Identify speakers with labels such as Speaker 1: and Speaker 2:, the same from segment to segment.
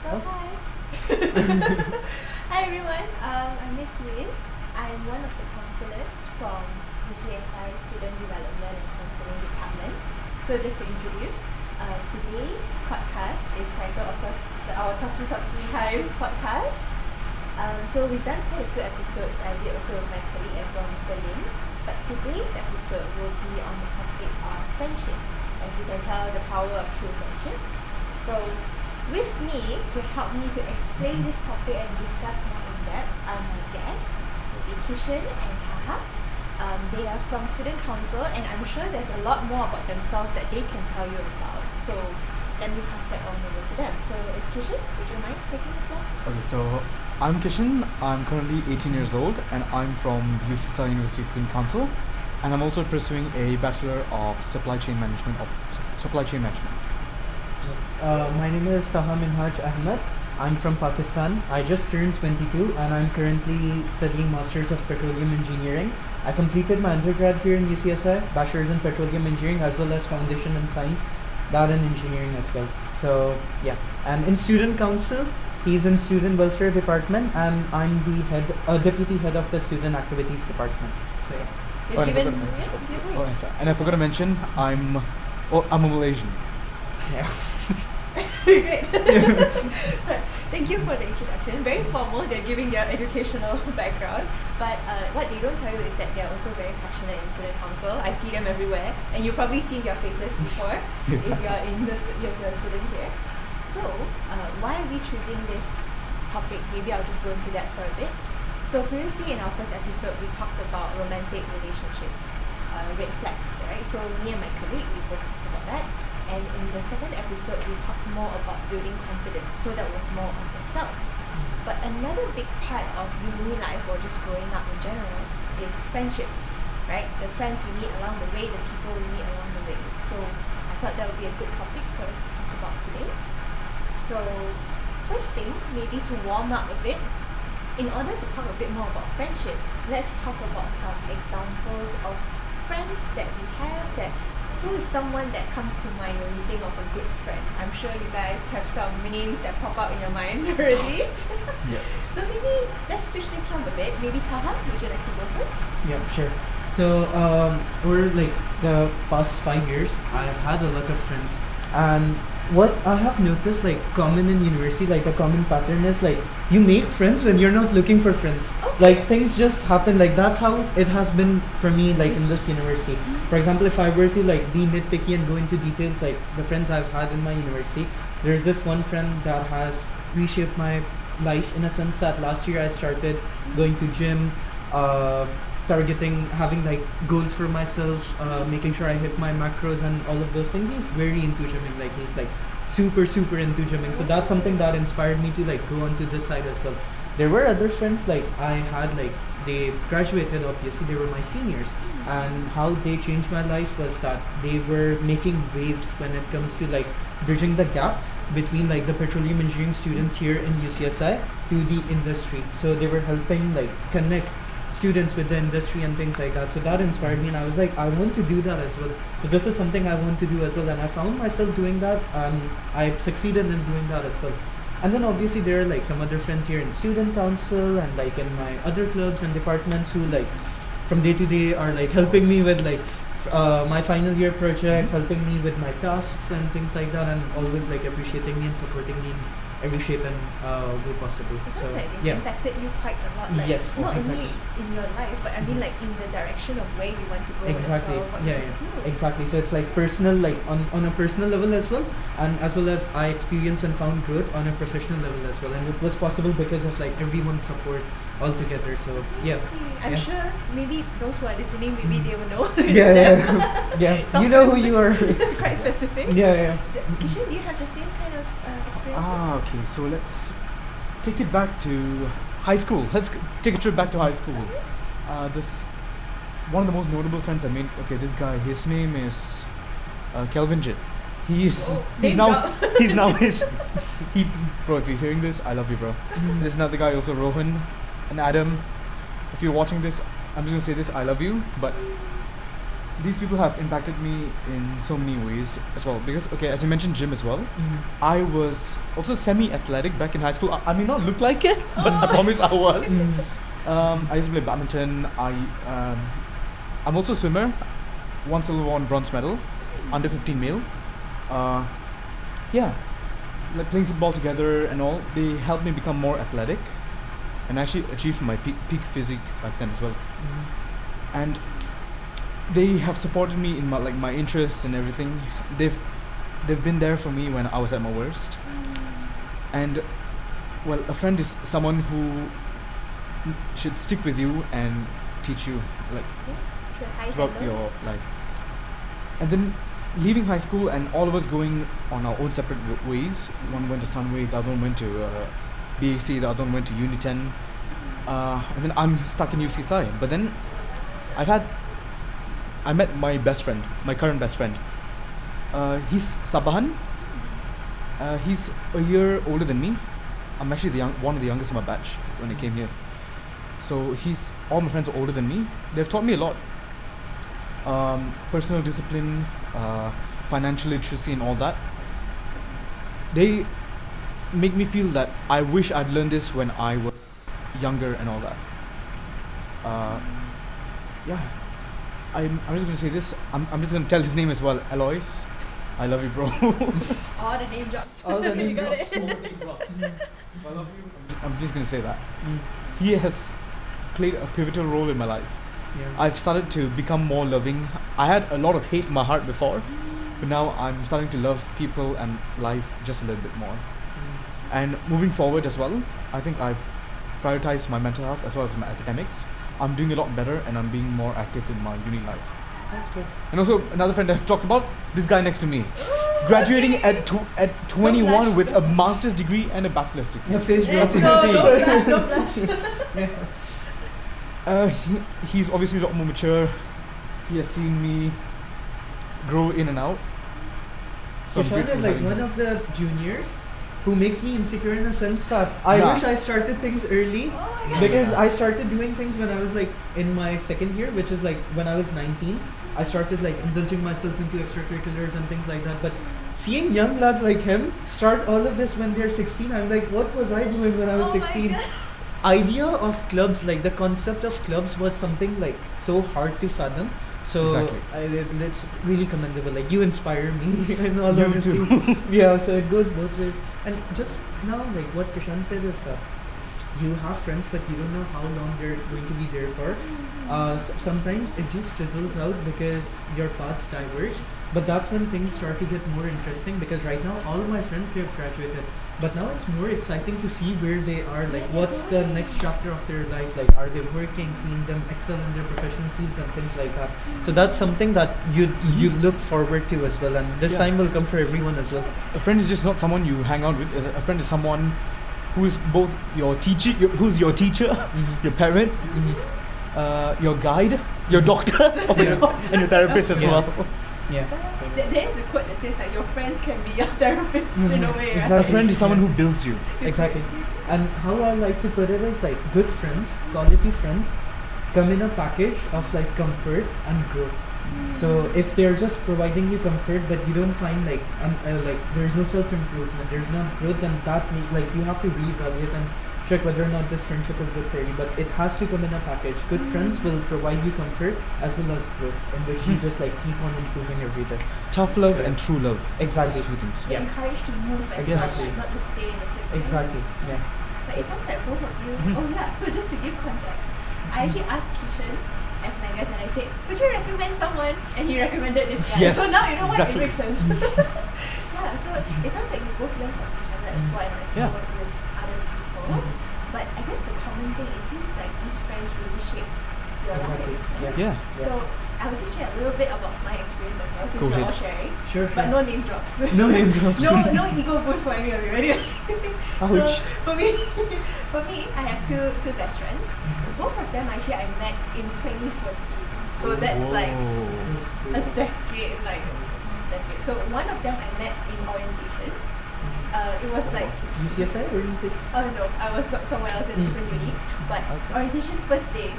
Speaker 1: So hi. Hi everyone. I'm Miss Win. I'm one of the counselors from UCSI Student Development and Counseling Department. So just to introduce, today's podcast is titled, of course, our Talkie Talkie Time podcast. So we've done quite a few episodes. I did also with my colleague as well, Mr. Lim. But today's episode will be on the topic of friendship. As you can tell, the power of true friendship. So with me to help me to explain this topic and discuss more in depth are my guests, will be Kishan and Taha. They are from Student Council, and I'm sure there's a lot more about themselves that they can tell you about. So let me pass that on over to them. So Kishan, would you mind taking the floor?
Speaker 2: Okay, so I'm Kishan. I'm currently 18 years old, and I'm from the UCSI University Student Council, and I'm also pursuing a Bachelor of Supply Chain Management.
Speaker 3: My name is Taha Minhaj Ahmed. I'm from Pakistan. I just turned 22 and I'm currently studying Masters of Petroleum Engineering. I completed my undergrad here in UCSI, Bachelor's in Petroleum Engineering as well as Foundation in Science, that in Engineering as well. So yeah, and in Student Council, he's in Student Welfare Department and I'm the Deputy Head of the Student Activities Department. So yeah.
Speaker 1: You've given,
Speaker 2: And I forgot to mention, I'm a Malaysian.
Speaker 3: Yeah.
Speaker 1: Great. Thank you for the introduction. Very formal, they're giving their educational background. But what they don't tell you is that they're also very passionate in student council. I see them everywhere, and you've probably seen their faces before if you're if you're a student here. So why are we choosing this topic? Maybe I'll just go into that for a bit. So previously in our first episode, we talked about romantic relationships, red flags, right? So me and my colleague, we both talked about that. And in the second episode, we talked more about building confidence. So that was more on the self. But another big part of uni life or just growing up in general is friendships, right? The friends we meet along the way, the people we meet along the way. So I thought that would be a good topic for us to talk about today. So first thing, maybe to warm up a bit, in order to talk a bit more about friendship, let's talk about some examples of friends that we have that who is someone that comes to mind when you think of a good friend? I'm sure you guys have some names that pop up in your mind already.
Speaker 2: Yes.
Speaker 1: So maybe let's switch things up a bit. Maybe Taha, would you like to go first?
Speaker 3: Yeah, sure. So over like the past 5 years, I've had a lot of friends, and what I have noticed, like common in university, like a common pattern is like you make friends when you're not looking for friends.
Speaker 1: Okay.
Speaker 3: Like things just happen. Like that's how it has been for me. Like in this university, for example, if I were to like be nitpicky and go into details, like the friends I've had in my university, there's this one friend that has reshaped my life in a sense that last year I started going to gym, targeting having like goals for myself, making sure I hit my macros and all of those things. He's very into gymming, like he's like super into gymming. So that's something that inspired me to like go onto this side as well. There were other friends like I had, like they graduated, obviously they were my seniors, and how they changed my life was that they were making waves when it comes to like bridging the gap between like the petroleum engineering students here in UCSI to the industry. So they were helping like connect students with the industry and things like that. So that inspired me and I was like, I want to do that as well. So this is something I want to do as well, and I found myself doing that and I succeeded in doing that as well. And then obviously there are like some other friends here in student council and like in my other clubs and departments who like from day to day are like helping me with like my final year project, helping me with my tasks and things like that, and always like appreciating me and supporting me in every shape and way possible.
Speaker 1: It
Speaker 3: So
Speaker 1: sounds like they
Speaker 3: yeah.
Speaker 1: impacted you quite a lot. Like,
Speaker 3: Yes,
Speaker 1: not
Speaker 3: exactly.
Speaker 1: only in your life, but I mean like in the direction of where you want to go
Speaker 3: Exactly.
Speaker 1: as well. What
Speaker 3: Yeah,
Speaker 1: you want to
Speaker 3: yeah.
Speaker 1: do.
Speaker 3: Exactly. So it's like personal, like on a personal level as well, and as well as I experienced and found growth on a professional level as well, and it was possible because of like everyone's support all together. So yeah.
Speaker 1: I see. I'm
Speaker 3: Yeah.
Speaker 1: sure maybe those who are listening, maybe they will know. it's
Speaker 3: Yeah,
Speaker 1: them.
Speaker 3: yeah.
Speaker 1: Sounds
Speaker 3: You know who
Speaker 1: quite-
Speaker 3: you are.
Speaker 1: quite specific.
Speaker 3: Yeah.
Speaker 1: Kishan, do you have the same kind of experiences?
Speaker 2: Okay. So let's take it back to high school. Let's take a trip back to high school. This one of the most notable friends I made. Okay, this guy. His name is Kelvin Jit. He's
Speaker 1: name
Speaker 2: now
Speaker 1: drop.
Speaker 2: he's now his he bro. If you're hearing this, I love you, bro. There's another guy also, Rohan and Adam. If you're watching this, I'm just gonna say this: I love you, but these people have impacted me in so many ways as well. Because okay, as you mentioned, gym as well. I was also semi-athletic back in high school. I may not look like it, but I promise I was. I used to play badminton. I'm also a swimmer. 1 silver, 1 bronze medal, under 15 male. Yeah, like playing football together and all. They helped me become more athletic, and actually achieved my peak physique back then as well. And they have supported me in my interests and everything. They've been there for me when I was at my worst. And well, a friend is someone who should stick with you and teach you like
Speaker 1: Through highs and
Speaker 2: throughout your
Speaker 1: lows.
Speaker 2: life. And then leaving high school and all of us going on our own separate ways. One went to Sunway, the other one went to BAC, the other one went to Uni10. And then I'm stuck in UCSI. But then I met my best friend, my current best friend. He's Sabahan. He's a year older than me. I'm actually one of the youngest in my batch when I came here. So all my friends are older than me. They've taught me a lot. Personal discipline, financial literacy and all that. They make me feel that I wish I'd learned this when I was younger and all that. Yeah. I'm just gonna say this. I'm just gonna tell his name as well. Alois, I love you, bro.
Speaker 1: All the name drops.
Speaker 3: All the
Speaker 1: You
Speaker 3: name
Speaker 1: got
Speaker 3: drops.
Speaker 1: it.
Speaker 2: I love you. I'm just gonna say that. He has played a pivotal role in my life.
Speaker 3: Yeah.
Speaker 2: I've started to become more loving. I had a lot of hate in my heart before, but now I'm starting to love people and life just a little bit more. And moving forward as well, I think I've prioritized my mental health as well as my academics. I'm doing a lot better and I'm being more active in my uni life.
Speaker 3: That's good.
Speaker 2: And also another friend I've talked about, this guy next to me, graduating at 21
Speaker 1: blush.
Speaker 2: with a master's degree and a bachelor's degree.
Speaker 3: Your face
Speaker 1: Let's
Speaker 3: dropping.
Speaker 1: go. Don't blush. Don't blush.
Speaker 3: Yeah.
Speaker 2: He's obviously a lot more mature. He has seen me grow in and out. So I'm
Speaker 3: Kishan
Speaker 2: grateful
Speaker 3: is like
Speaker 2: having
Speaker 3: one
Speaker 2: him.
Speaker 3: of the juniors who makes me insecure in a sense that I
Speaker 2: Yeah.
Speaker 3: wish I started things early
Speaker 1: Oh my God.
Speaker 3: because I started doing things when I was like in my second year, which is like when I was 19. I started like indulging myself into extracurriculars and things like that. But seeing young lads like him start all of this when they're 16, I'm like, what was I doing when I was
Speaker 1: Oh my
Speaker 3: 16?
Speaker 1: God.
Speaker 3: Idea of clubs, like the concept of clubs was something like so hard to fathom. So
Speaker 2: Exactly.
Speaker 3: it's really commendable. Like you inspire me in all
Speaker 2: You
Speaker 3: honesty.
Speaker 2: too.
Speaker 3: Yeah, so it goes both ways. And just now, like what Kishan said is that you have friends, but you don't know how long they're going to be there for. Sometimes it just fizzles out because your paths diverge. But that's when things start to get more interesting because right now all of my friends, they have graduated. But now it's more exciting to see where they are, like what's the next chapter of their life, like are they working, seeing them excel in their professional fields and things like that. So that's something that you look forward to as well, and this
Speaker 2: Yeah.
Speaker 3: time will come for everyone as well.
Speaker 2: A friend is just not someone you hang out with. A friend is someone who is both your teacher, who's your teacher, your parent, your guide, your doctor, and your therapist as
Speaker 3: Yeah.
Speaker 2: well.
Speaker 3: Yeah.
Speaker 1: There's a quote that says that your friends can be your therapists in a way, right?
Speaker 3: Exactly.
Speaker 2: A friend is someone who builds you.
Speaker 3: Exactly. And how I like to put it is like good friends, quality friends, come in a package of like comfort and growth. So if they're just providing you comfort, but you don't find like there's no self improvement, there's no growth, then like you have to reevaluate and check whether or not this friendship is good for you. But it has to come in a package. Good friends will provide you comfort as well as growth, in which you just like keep on improving every day.
Speaker 2: Tough love and true love.
Speaker 3: Exactly.
Speaker 2: That's two things.
Speaker 1: You're
Speaker 3: Yeah.
Speaker 1: encouraged to move and
Speaker 3: Exactly.
Speaker 1: stuff, not to stay in the same place.
Speaker 3: Exactly. Yeah.
Speaker 1: But it sounds like both of you. Oh yeah. So just to give context, I actually asked Kishan as my guest, and I said, "Could you recommend someone?" And he recommended this guy.
Speaker 2: Yes,
Speaker 1: So now you know
Speaker 2: exactly.
Speaker 1: what, it makes sense. Yeah. So it sounds like you both learn from each other as well as you
Speaker 2: Yeah.
Speaker 1: work with other people. But I guess the common thing, it seems like these friends really shaped your
Speaker 3: Exactly.
Speaker 1: life.
Speaker 3: Yeah.
Speaker 2: Yeah.
Speaker 3: Yeah.
Speaker 1: So I will just share a little bit about my experience as well, since
Speaker 2: Go
Speaker 1: we're
Speaker 2: ahead.
Speaker 1: all sharing.
Speaker 3: Sure.
Speaker 1: But no name drops.
Speaker 3: No name drops.
Speaker 1: no ego boost for any of you. Anyway. So
Speaker 3: Ouch.
Speaker 1: for me, I have two best friends. Both of them actually I met in 2014. So that's like a decade, like almost a decade. So one of them I met in orientation. It was like
Speaker 3: UCSI orientation.
Speaker 1: no, I was somewhere else in different uni. But
Speaker 2: Okay.
Speaker 1: orientation first day,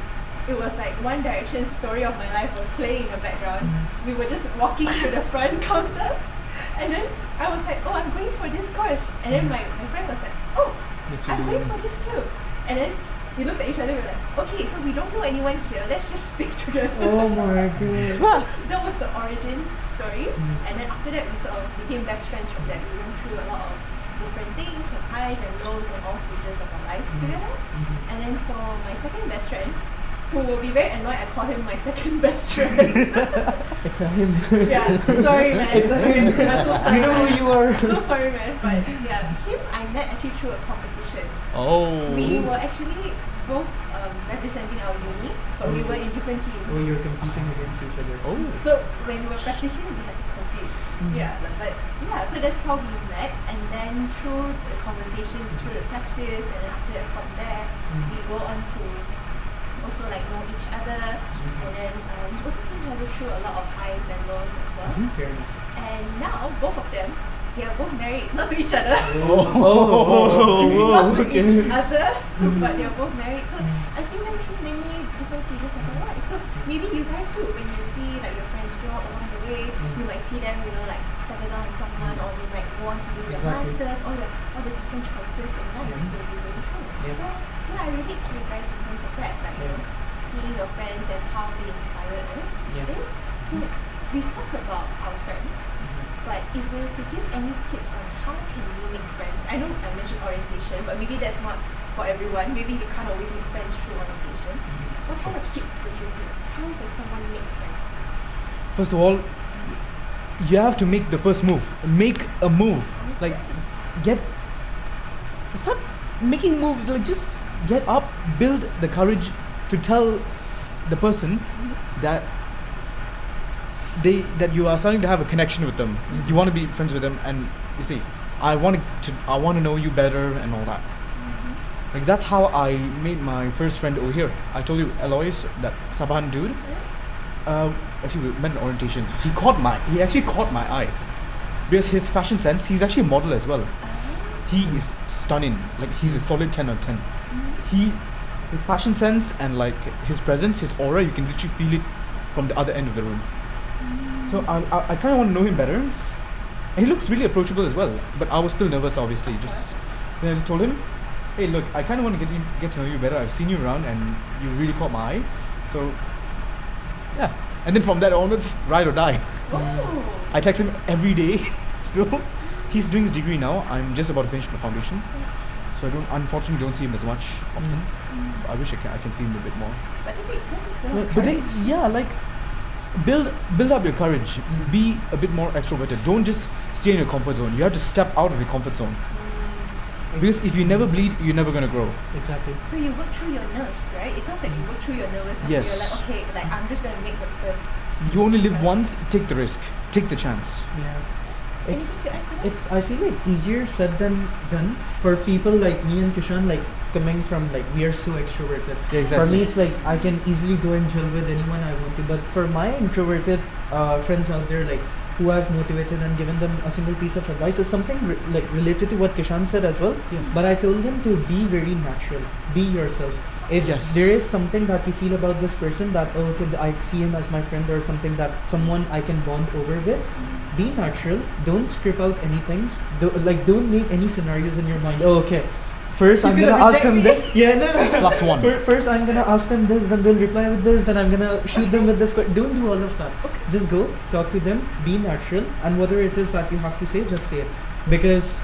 Speaker 1: it was like One Direction's Story of My Life was playing in the background. We were just walking to the front counter, and then I was like, oh, I'm going for this course. And then my friend was like, oh,
Speaker 2: Yes,
Speaker 1: I'm
Speaker 2: you
Speaker 1: going
Speaker 2: do.
Speaker 1: for this too. And then we looked at each other, we were like, okay, so we don't know anyone here, let's just stick together.
Speaker 3: Oh my god.
Speaker 1: So that was the origin story. And then after that, we sort of became best friends from that. We went through a lot of different things, from highs and lows and all stages of our lives together. And then for my second best friend, who will be very annoyed I call him my second best friend.
Speaker 3: It's a him.
Speaker 1: Yeah, sorry man.
Speaker 3: It's a him.
Speaker 1: I'm so sorry.
Speaker 3: You know
Speaker 1: man.
Speaker 3: who you are.
Speaker 1: So sorry man, but yeah, him I met actually through a competition.
Speaker 2: Oh.
Speaker 1: We were actually both representing our uni, but we were in different teams.
Speaker 3: Oh, you're competing against each other.
Speaker 2: Oh.
Speaker 1: So when we were practicing, we had to compete. Yeah, but yeah, so that's how we met, and then through the conversations, through the practice, and then after that, from there, we go on to also like know each other, and then we also seen each other through a lot of highs and lows as well.
Speaker 3: Fair enough.
Speaker 1: And now both of them, they are both married, not to each other. Not to
Speaker 3: okay.
Speaker 1: each other, but they are both married. So I've seen them through many different stages of their life. So maybe you guys too, when you see like your friends grow up along the way, you might see them, like settle down with someone, or they might go on to do their
Speaker 3: Exactly.
Speaker 1: masters, all the different choices in life they'll be going through.
Speaker 3: Yeah.
Speaker 1: So yeah, I relate to you guys in terms of that, like seeing your friends and how they inspire us each
Speaker 3: Yeah.
Speaker 1: day. So we talked about our friends. But if we were to give any tips on how can we make friends, I know I mentioned orientation, but maybe that's not for everyone. Maybe you can't always make friends through orientation. What kind of tips would you give? How does someone make friends?
Speaker 2: First of all, you have to make the first move. Make a move. Like, start making moves. Like, just get up, build the courage to tell the person that that you are starting to have a connection with them. You want to be friends with them, and you see, I want to know you better and all that. Like, that's how I made my first friend over here. I told you, Alois, that Sabahan dude. Actually, we met in orientation. He actually caught my eye because his fashion sense. He's actually a model as well. He is stunning. Like, he's a solid 10 out of 10. His fashion sense and like his presence, his aura, you can literally feel it from the other end of the room. So I kind of want to know him better. And he looks really approachable as well. But I was still nervous, obviously. Then I just told him, hey, look, I kind of want to get to know you better. I've seen you around, and you really caught my eye. So yeah. And then from that onwards, ride or die.
Speaker 1: Oh.
Speaker 2: I text him every day. Still, he's doing his degree now. I'm just about to finish my foundation, so unfortunately don't see him as much often. I wish I can see him a bit more.
Speaker 1: But that takes a lot of
Speaker 2: But then,
Speaker 1: courage.
Speaker 2: yeah, like build up your courage. Be a bit more extroverted. Don't just stay in your comfort zone. You have to step out of your comfort zone. Because if you never bleed, you're never gonna grow.
Speaker 3: Exactly.
Speaker 1: So you work through your nerves, right? It sounds like you work through your nervousness.
Speaker 2: Yes.
Speaker 1: So you're like, okay, like I'm just gonna make the first.
Speaker 2: You only live once. Take the risk. Take the chance.
Speaker 3: Yeah.
Speaker 1: Anything to add to that?
Speaker 3: It's I feel like easier said than done for people like me and Kishan, like coming from like we are so extroverted.
Speaker 2: Yeah, exactly.
Speaker 3: For me, it's like I can easily go and chill with anyone I want to. But for my introverted friends out there, like who I've motivated and given them a single piece of advice, is something like related to what Kishan said as well.
Speaker 2: Yeah.
Speaker 3: But I told them to be very natural, be yourself. If
Speaker 2: Yes.
Speaker 3: there is something that you feel about this person that okay, I see him as my friend or something that someone I can bond over with, be natural. Don't script out anything. Don't make any scenarios in your mind. Oh, okay. First,
Speaker 1: He's
Speaker 3: I'm
Speaker 1: gonna
Speaker 3: gonna ask
Speaker 1: reject
Speaker 3: them
Speaker 1: me?
Speaker 3: this. Yeah, no.
Speaker 2: Plus one.
Speaker 3: First, I'm gonna ask them this. Then they'll reply with this. Then I'm gonna shoot them with this. Don't do all of that. Just go, talk to them, be natural, and whatever it is that you have to say, just say it. Because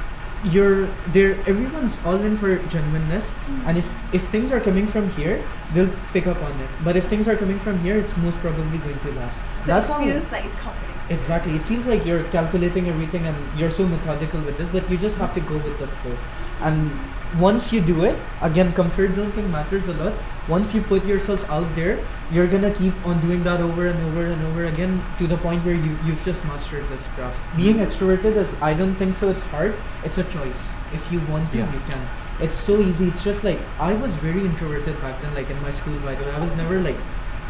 Speaker 3: everyone's all in for genuineness, and if things are coming from here, they'll pick up on it. But if things are coming from here, it's most probably going to last.
Speaker 1: So
Speaker 3: That's
Speaker 1: it
Speaker 3: how
Speaker 1: feels like it's comforting.
Speaker 3: exactly. It feels like you're calculating everything and you're so methodical with this, but you just have to go with the flow. And once you do it, again, comfort zone thing matters a lot. Once you put yourself out there, you're gonna keep on doing that over and over and over again to the point where you've just mastered this craft. Being extroverted is, I don't think so. It's hard. It's a choice. If you want to,
Speaker 2: Yeah.
Speaker 3: you can. It's so easy. It's just like I was very introverted back then. Like in my school, by the way, I was never like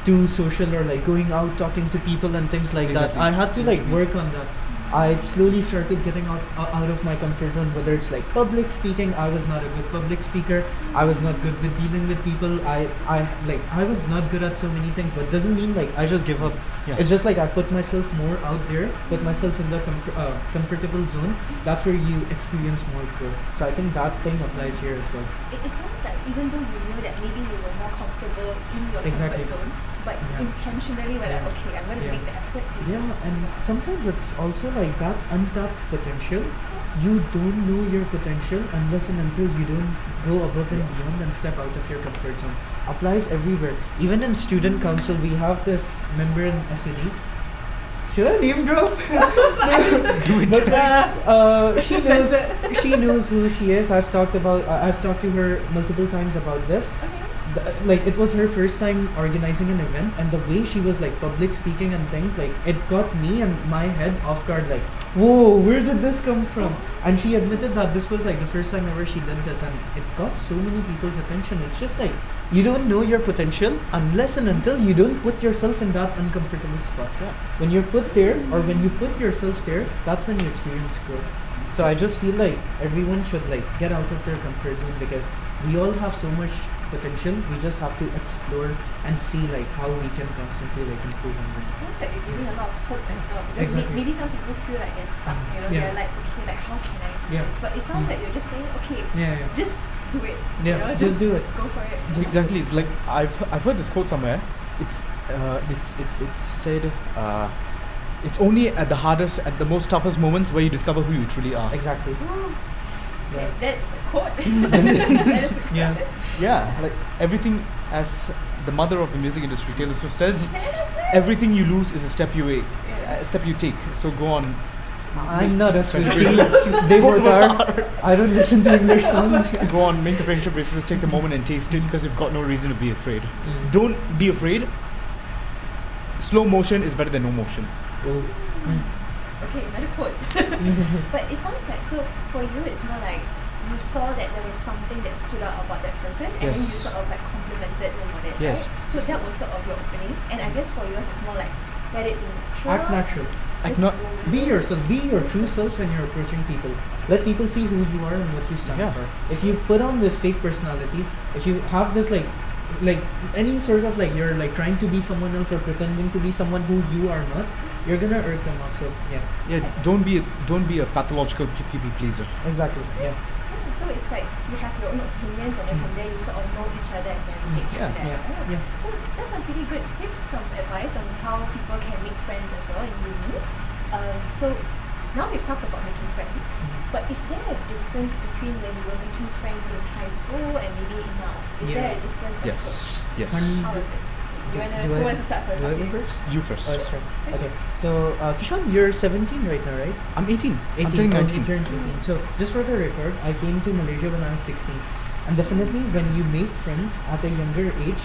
Speaker 3: too social or like going out talking to people and things like
Speaker 2: Exactly.
Speaker 3: that. I had to like work on that. I slowly started getting out of my comfort zone, whether it's like public speaking. I was not a good public speaker. I was not good with dealing with people. I was not good at so many things, but doesn't mean like I just give up.
Speaker 2: Yeah.
Speaker 3: It's just like I put myself more out there, put myself in the comfortable zone. That's where you experience more growth. So I think that thing applies here as well.
Speaker 1: It sounds like even though you knew that maybe you were more comfortable in your
Speaker 3: Exactly.
Speaker 1: comfort zone, but
Speaker 3: Yeah.
Speaker 1: intentionally were like,
Speaker 3: Yeah.
Speaker 1: okay, I'm going to
Speaker 3: Yeah.
Speaker 1: make the effort to
Speaker 3: Yeah, and sometimes it's also like that untapped potential. You don't know your potential unless and until you don't go above and beyond and step out of your comfort zone. Applies everywhere. Even in student council, we have this member in SED. Should I name drop?
Speaker 2: Do it.
Speaker 3: But she knows.
Speaker 1: Censor.
Speaker 3: She knows who she is. I've talked to her multiple times about this.
Speaker 1: Okay.
Speaker 3: Like it was her first time organizing an event, and the way she was like public speaking and things, like it got me and my head off guard, like, whoa, where did this come from? And she admitted that this was like the first time ever she did this, and it got so many people's attention. It's just like you don't know your potential unless and until you don't put yourself in that uncomfortable spot.
Speaker 2: Yeah.
Speaker 3: When you're put there, or when you put yourself there, that's when you experience growth. So I just feel like everyone should like get out of their comfort zone, because we all have so much potential. We just have to explore and see like how we can constantly like improve on
Speaker 1: It
Speaker 3: them.
Speaker 1: sounds like you're giving a lot of hope as well, because
Speaker 3: Exactly.
Speaker 1: maybe some people feel like they're stuck, you know,
Speaker 3: Yeah.
Speaker 1: they're like, okay, like how can I do
Speaker 3: Yeah.
Speaker 1: this? But it sounds
Speaker 3: Mm.
Speaker 1: like you're just saying, okay,
Speaker 3: Yeah, yeah.
Speaker 1: just do it.
Speaker 3: Yeah,
Speaker 1: you know,
Speaker 3: just do it.
Speaker 1: Go for it.
Speaker 2: Exactly. It's like I've heard this quote somewhere. It said it's only at the hardest, at the most toughest moments where you discover who you truly are.
Speaker 3: Exactly.
Speaker 1: Ooh,
Speaker 3: Yeah.
Speaker 1: that's a quote. That is a quote.
Speaker 3: Yeah.
Speaker 2: Yeah, like everything, as the mother of the music industry, Taylor Swift says,
Speaker 1: That's it.
Speaker 2: everything you lose is a step you take.
Speaker 1: Yes.
Speaker 2: A step you take. So go on.
Speaker 3: I'm not a
Speaker 2: Friendship
Speaker 3: Swiftie.
Speaker 2: bracelets.
Speaker 3: They
Speaker 2: Both
Speaker 3: both
Speaker 2: of us
Speaker 3: are. I don't listen to English songs.
Speaker 2: Go on, make the friendship bracelet, take the moment and taste it, because you've got no reason to be afraid.
Speaker 3: Mm.
Speaker 2: Don't be afraid. Slow motion is better than no motion.
Speaker 3: Oh.
Speaker 1: Okay, another quote. But it sounds like, so for you, it's more like you saw that there was something that stood out about that person, and then you
Speaker 2: Yes.
Speaker 1: sort of like complimented them on it,
Speaker 2: Yes.
Speaker 1: right? So that was sort of your opening, and I guess for yours, it's more like let it be natural.
Speaker 3: Act natural.
Speaker 1: just
Speaker 2: not-
Speaker 1: roll with
Speaker 3: Be
Speaker 1: it.
Speaker 3: yourself. Be your true self when you're approaching people. Let people see who you are and what you stand
Speaker 2: Yeah.
Speaker 3: for. If you put on this fake personality, if you have this like any sort of like you're like trying to be someone else or pretending to be someone who you are not, you're gonna irk them up. So yeah,
Speaker 2: Yeah, don't be a pathological people pleaser.
Speaker 3: exactly. Yeah.
Speaker 1: Yeah, so it's like you have your own opinions, and then from there you sort of know each other and navigate through that.
Speaker 3: yeah, yeah.
Speaker 1: So that's some pretty good tips, some advice on how people can make friends as well in uni. So now we've talked about making friends, but is there a difference between when you were making friends in high school and maybe now? Is there a
Speaker 3: Yeah.
Speaker 1: different
Speaker 2: Yes.
Speaker 1: approach?
Speaker 2: Yes.
Speaker 1: How is it?
Speaker 3: Do
Speaker 1: Who
Speaker 3: I-
Speaker 1: wants to start first?
Speaker 3: do I
Speaker 1: Okay.
Speaker 3: go first?
Speaker 2: You first.
Speaker 3: Oh, that's right. Okay. So Kishan, you're 17 right now, right?
Speaker 2: I'm 18.
Speaker 3: 18.
Speaker 2: I'm turning
Speaker 3: Oh,
Speaker 2: 19.
Speaker 3: you turned 18. So just for the record, I came to Malaysia when I was 16, and definitely when you make friends at a younger age.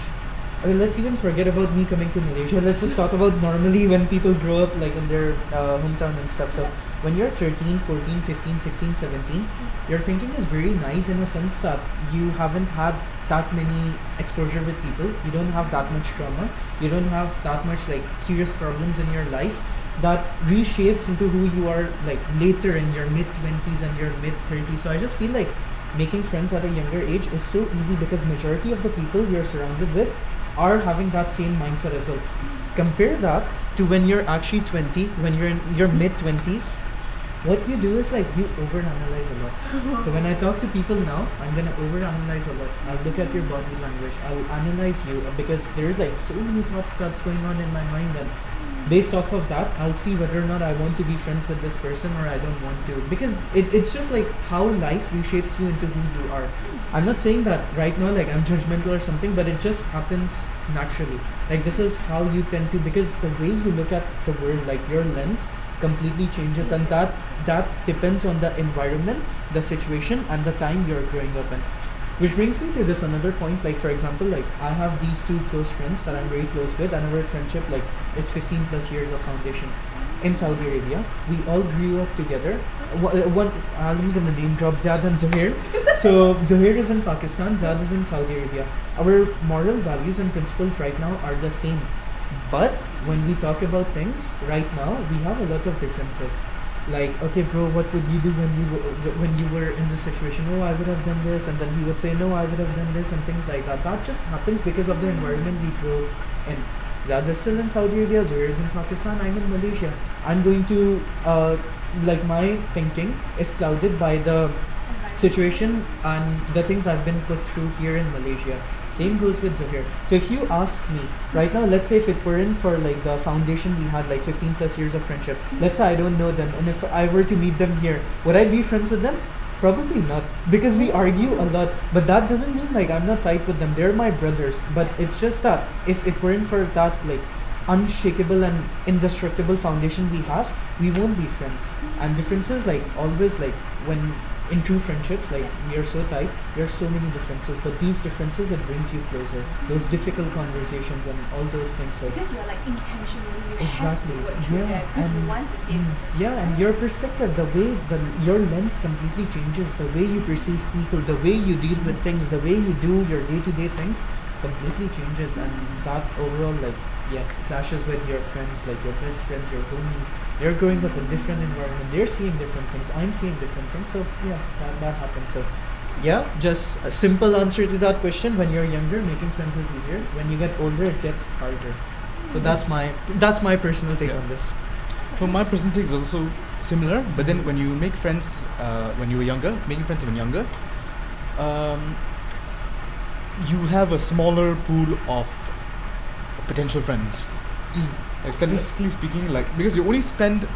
Speaker 3: Let's even forget about me coming to Malaysia. Let's just talk about normally when people grow up like in their hometown and stuff. So when you're 13, 14, 15, 16, 17, your thinking is very naive in a sense that you haven't had that many exposure with people. You don't have that much trauma. You don't have that much like serious problems in your life that reshapes into who you are like later in your mid 20s and your mid 30s. So I just feel like making friends at a younger age is so easy because majority of the people you're surrounded with are having that same mindset as well. Compare that to when you're actually 20, when you're in your mid 20s. What you do is like you overanalyze a lot. So when I talk to people now, I'm gonna overanalyze a lot. I'll look at your body language. I'll analyze you because there's like so many thoughts that's going on in my mind, and based off of that, I'll see whether or not I want to be friends with this person or I don't want to. Because it's just like how life reshapes you into who you are. I'm not saying that right now like I'm judgmental or something, but it just happens naturally. Like this is how you tend to, because the way you look at the world, like your lens completely changes, and that depends on the environment, the situation, and the time you're growing up in. Which brings me to this another point, like for example, like I have these two close friends that I'm very close with, and our friendship like is 15 plus years of foundation. In Saudi Arabia, we all grew up together. I'm gonna name drop Zad and Zuhair. So Zuhair is in Pakistan, Zad is in Saudi Arabia. Our moral values and principles right now are the same, but when we talk about things right now, we have a lot of differences. like, okay, bro, what would you do when you were in this situation? Oh, I would have done this, and then he would say, no, I would have done this, and things like that. That just happens because of the environment we grow in. Zad is still in Saudi Arabia, Zuhair is in Pakistan, I'm in Malaysia. I'm going to like my thinking is clouded by the situation and the things I've been put through here in Malaysia. Same goes with Zuhair. So if you ask me right now, let's say if it weren't for like the foundation we had, like 15 plus years of friendship, let's say I don't know them, and if I were to meet them here, would I be friends with them? Probably not, because we argue a lot. But that doesn't mean like I'm not tight with them. They're my brothers. But it's just that if it weren't for that like unshakable and indestructible foundation we have, we won't be friends. And differences, like always, like when in true friendships, like we are so tight, there are so many differences, but these differences, it brings you closer. Those difficult conversations and all those things. So
Speaker 1: Because you're like intentionally, you
Speaker 3: exactly,
Speaker 1: have to work through that because you want to save.
Speaker 3: yeah, and your perspective, the way your lens completely changes, the way you perceive people, the way you deal with things, the way you do your day-to-day things completely changes, and that overall clashes with your friends, like your best friends, your homies. They're growing up in different environment, they're seeing different things, I'm seeing different things, so yeah, that happens. So yeah, just a simple answer to that question: when you're younger, making friends is easier. When you get older, it gets harder. So that's my personal take on this.
Speaker 2: So my personal take is also similar, but then when you make friends when you were younger, making friends when younger, you have a smaller pool of potential friends. Like statistically speaking, like because you only spend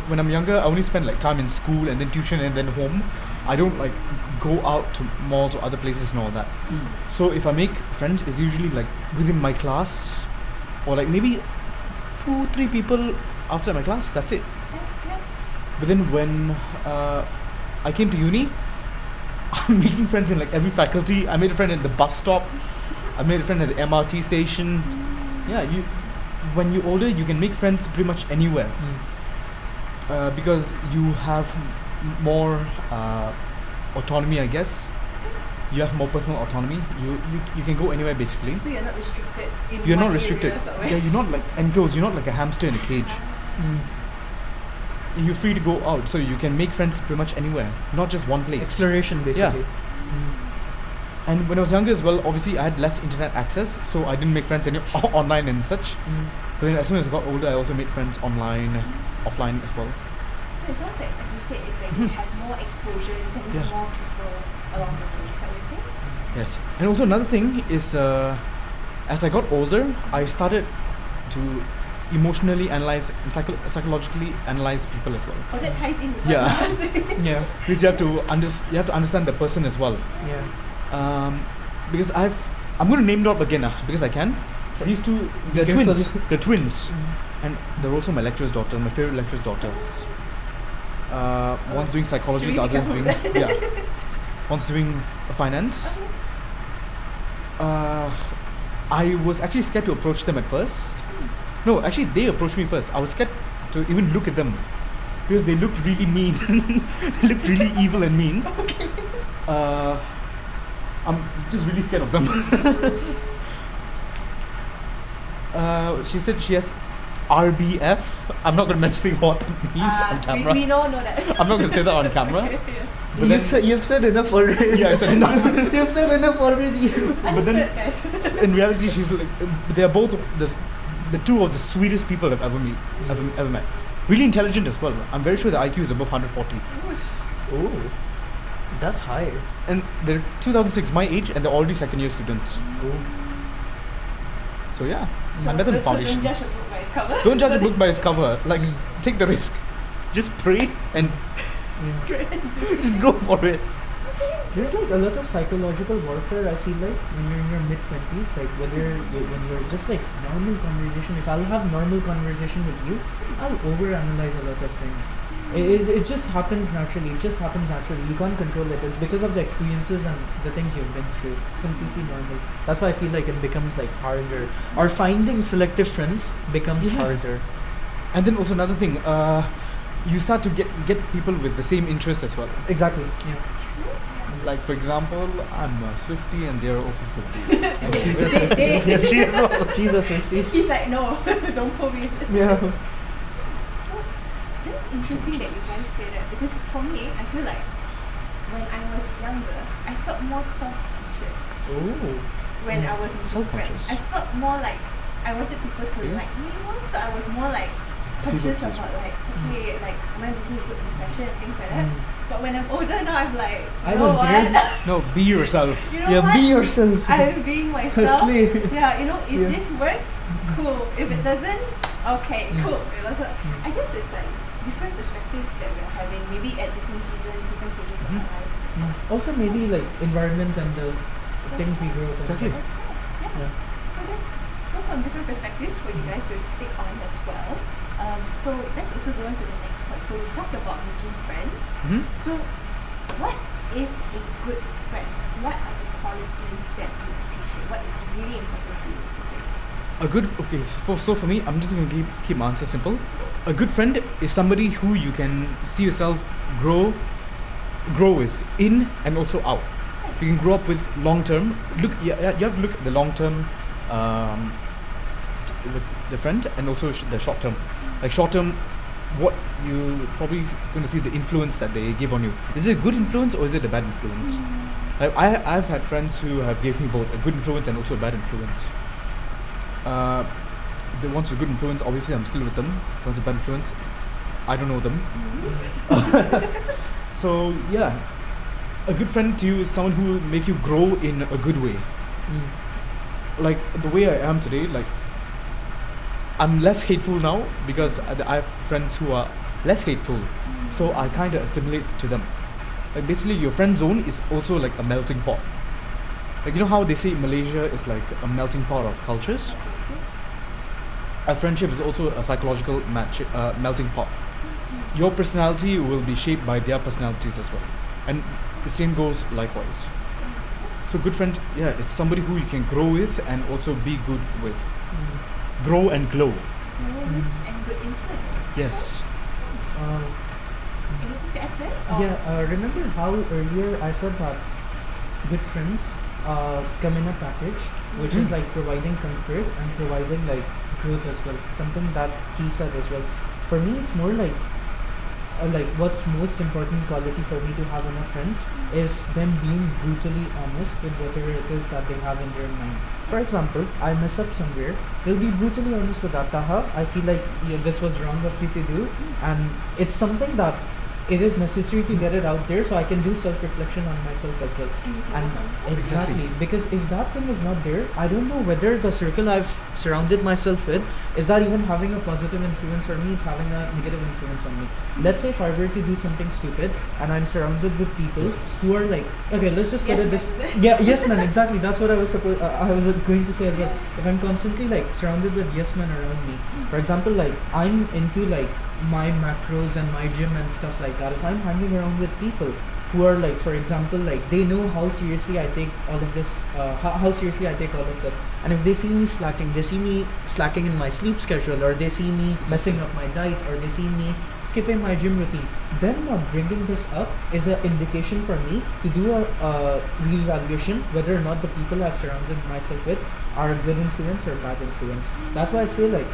Speaker 2: when I'm younger, I only spend like time in school and then tuition and then home. I don't like go out to malls or other places and all that. So if I make friends, it's usually like within my class, or like maybe 2-3 people outside my class. That's it. But then when I came to uni, I'm making friends in like every faculty. I made a friend at the bus stop. I made a friend at the MRT station. Yeah, when you're older, you can make friends pretty much anywhere because you have more autonomy, I guess. You have more personal autonomy. You can go anywhere basically.
Speaker 1: So you're not restricted in
Speaker 2: You're
Speaker 1: one
Speaker 2: not restricted.
Speaker 1: area somewhere.
Speaker 2: Yeah, you're not like enclosed. You're not like a hamster in a cage. You're free to go out, so you can make friends pretty much anywhere, not just one place.
Speaker 3: Exploration, basically.
Speaker 2: And when I was younger as well, obviously I had less internet access, so I didn't make friends online and such. But then as soon as I got older, I also made friends online, offline as well.
Speaker 1: So it sounds like you said, it's like you have more exposure, you can meet more people along the way. Is that what you're saying?
Speaker 2: Yes. And also another thing is, as I got older, I started to emotionally analyze and psychologically analyze people as well.
Speaker 1: Oh, that ties in with
Speaker 2: Yeah.
Speaker 1: what you were saying.
Speaker 3: Yeah.
Speaker 2: Because you have to understand the person as well.
Speaker 3: Yeah.
Speaker 2: Because I'm going to name drop again because I can. These two, they're
Speaker 3: Careful.
Speaker 2: twins. They're twins, and they're also my lecturer's daughter, my favorite lecturer's daughter. One's doing psychology,
Speaker 1: Should
Speaker 2: the
Speaker 1: we be
Speaker 2: other's doing
Speaker 1: careful with that?
Speaker 2: one's doing finance.
Speaker 1: Okay.
Speaker 2: I was actually scared to approach them at first. No, actually they approached me first. I was scared to even look at them because they looked really mean. They looked really evil and mean.
Speaker 1: Okay.
Speaker 2: I'm just really scared of them. She said she has RBF. I'm not going to mention what that means on camera.
Speaker 1: We know that.
Speaker 2: I'm not going to say that on camera.
Speaker 1: Okay, yes.
Speaker 2: But then-
Speaker 3: You've said enough already.
Speaker 2: Yeah, I said enough.
Speaker 3: You've said enough already.
Speaker 1: Understood, guys.
Speaker 2: In reality, she's like, they are both the two of the sweetest people I've ever met. Really intelligent as well. I'm very sure the IQ is above 140.
Speaker 3: Oh, that's high.
Speaker 2: And they're 2006, my age, and they're already second year students. So yeah, I'm better than foundation.
Speaker 1: Don't judge a book by its cover.
Speaker 2: Don't judge a book by its cover. Like, take the risk. Just pray and just go for it.
Speaker 3: There's like a lot of psychological warfare, I feel like, when you're in your mid-20s, like when you're just like normal conversation. If I'll have normal conversation with you, I'll overanalyze a lot of things. It just happens naturally. You can't control it. It's because of the experiences and the things you've been through. It's completely normal. That's why I feel like it becomes like harder. Or finding selective friends becomes harder.
Speaker 2: And then also another thing, you start to get people with the same interests as well.
Speaker 3: Exactly. Yeah.
Speaker 2: Like for example, I'm a Swiftie and they're also Swifties. So
Speaker 3: She's a Swiftie.
Speaker 2: yes, she is.
Speaker 3: She's a 50.
Speaker 1: He's like, no, don't pull me.
Speaker 3: Yeah.
Speaker 1: So, That's interesting that you guys say that, because for me, I feel like when I was younger, I felt more self-conscious
Speaker 3: Oh.
Speaker 1: when I was making friends.
Speaker 2: Self-conscious.
Speaker 1: I felt more like I wanted people to
Speaker 2: Yeah.
Speaker 1: like me more, so I was more like conscious
Speaker 2: pleaser.
Speaker 1: about like, okay, like am I making a good impression and things like that.
Speaker 3: Mm.
Speaker 1: But when I'm older now, I'm like,
Speaker 3: I
Speaker 1: you know
Speaker 3: don't
Speaker 1: what?
Speaker 3: care.
Speaker 2: No, be yourself.
Speaker 1: You know
Speaker 3: Yeah,
Speaker 1: what?
Speaker 3: be yourself.
Speaker 1: I'm being myself.
Speaker 3: Slay.
Speaker 1: Yeah, you know, if
Speaker 3: Yeah.
Speaker 1: this works, cool. If it doesn't, okay,
Speaker 3: Mm.
Speaker 1: cool. You know, so
Speaker 3: Mm.
Speaker 1: I guess it's like different perspectives that we're having, maybe at different seasons, different stages of our lives as well.
Speaker 3: Also maybe like environment and the things we grew up in.
Speaker 2: Exactly.
Speaker 1: That's right. Yeah.
Speaker 3: Yeah.
Speaker 1: So that's some different perspectives for you guys to take on as well. So let's also go on to the next point. So we talked about making friends.
Speaker 2: Mhm.
Speaker 1: So what is a good friend? What are the qualities that you appreciate? What is really important to you?
Speaker 2: A good so for me, I'm just gonna keep my answer simple. A good friend is somebody who you can see yourself grow with in and also out. You can grow up with long term. Look, you have to look at the long term, the friend, and also the short term. Like short term, what you probably going to see the influence that they give on you. Is it a good influence or is it a bad influence? Like I've had friends who have gave me both a good influence and also a bad influence. The ones with good influence, obviously I'm still with them. The ones with bad influence, I don't know them. So yeah, a good friend to you is someone who will make you grow in a good way. Like the way I am today, like I'm less hateful now because I have friends who are less hateful, so I kind of assimilate to them. Like basically, your friend zone is also like a melting pot. Like you know how they say Malaysia is like a melting pot of cultures. A friendship is also a psychological melting pot. Your personality will be shaped by their personalities as well, and the same goes likewise. So good friend, yeah, it's somebody who you can grow with and also be good with. Grow and glow.
Speaker 1: Grow with and good influence.
Speaker 2: Yes.
Speaker 1: Anything to add to it? Or-
Speaker 3: Yeah, remember how earlier I said that good friends come in a package, which is
Speaker 2: Mhm.
Speaker 3: like providing comfort and providing like growth as well. Something that he said as well. For me, it's more like what's most important quality for me to have in a friend is them being brutally honest with whatever it is that they have in their mind. For example, I mess up somewhere, they'll be brutally honest with that. Taha, I feel like this was wrong of you to do, and it's something that it is necessary to get it out there so I can do self-reflection on myself as well.
Speaker 1: And you can
Speaker 3: And
Speaker 1: work on yourself.
Speaker 3: exactly,
Speaker 2: Exactly.
Speaker 3: because if that thing is not there, I don't know whether the circle I've surrounded myself with is that even having a positive influence on me, it's having a negative influence on me. Let's say if I were to do something stupid and I'm surrounded with people
Speaker 2: Yes.
Speaker 3: who are like, okay, let's just put
Speaker 1: Yes,
Speaker 3: it this,
Speaker 1: man.
Speaker 3: yeah, yes man, exactly. That's what I was going to say as well. If I'm constantly like surrounded with yes men around me, for example, like I'm into like my macros and my gym and stuff like that. If I'm hanging around with people who are like, for example, like they know how seriously I take all of this, how seriously I take all of this, and if they see me slacking, they see me slacking in my sleep schedule, or they see me messing up my diet, or they see me skipping my gym routine, them not bringing this up is an indication for me to do a reevaluation whether or not the people I've surrounded myself with are a good influence or bad influence. That's why I say like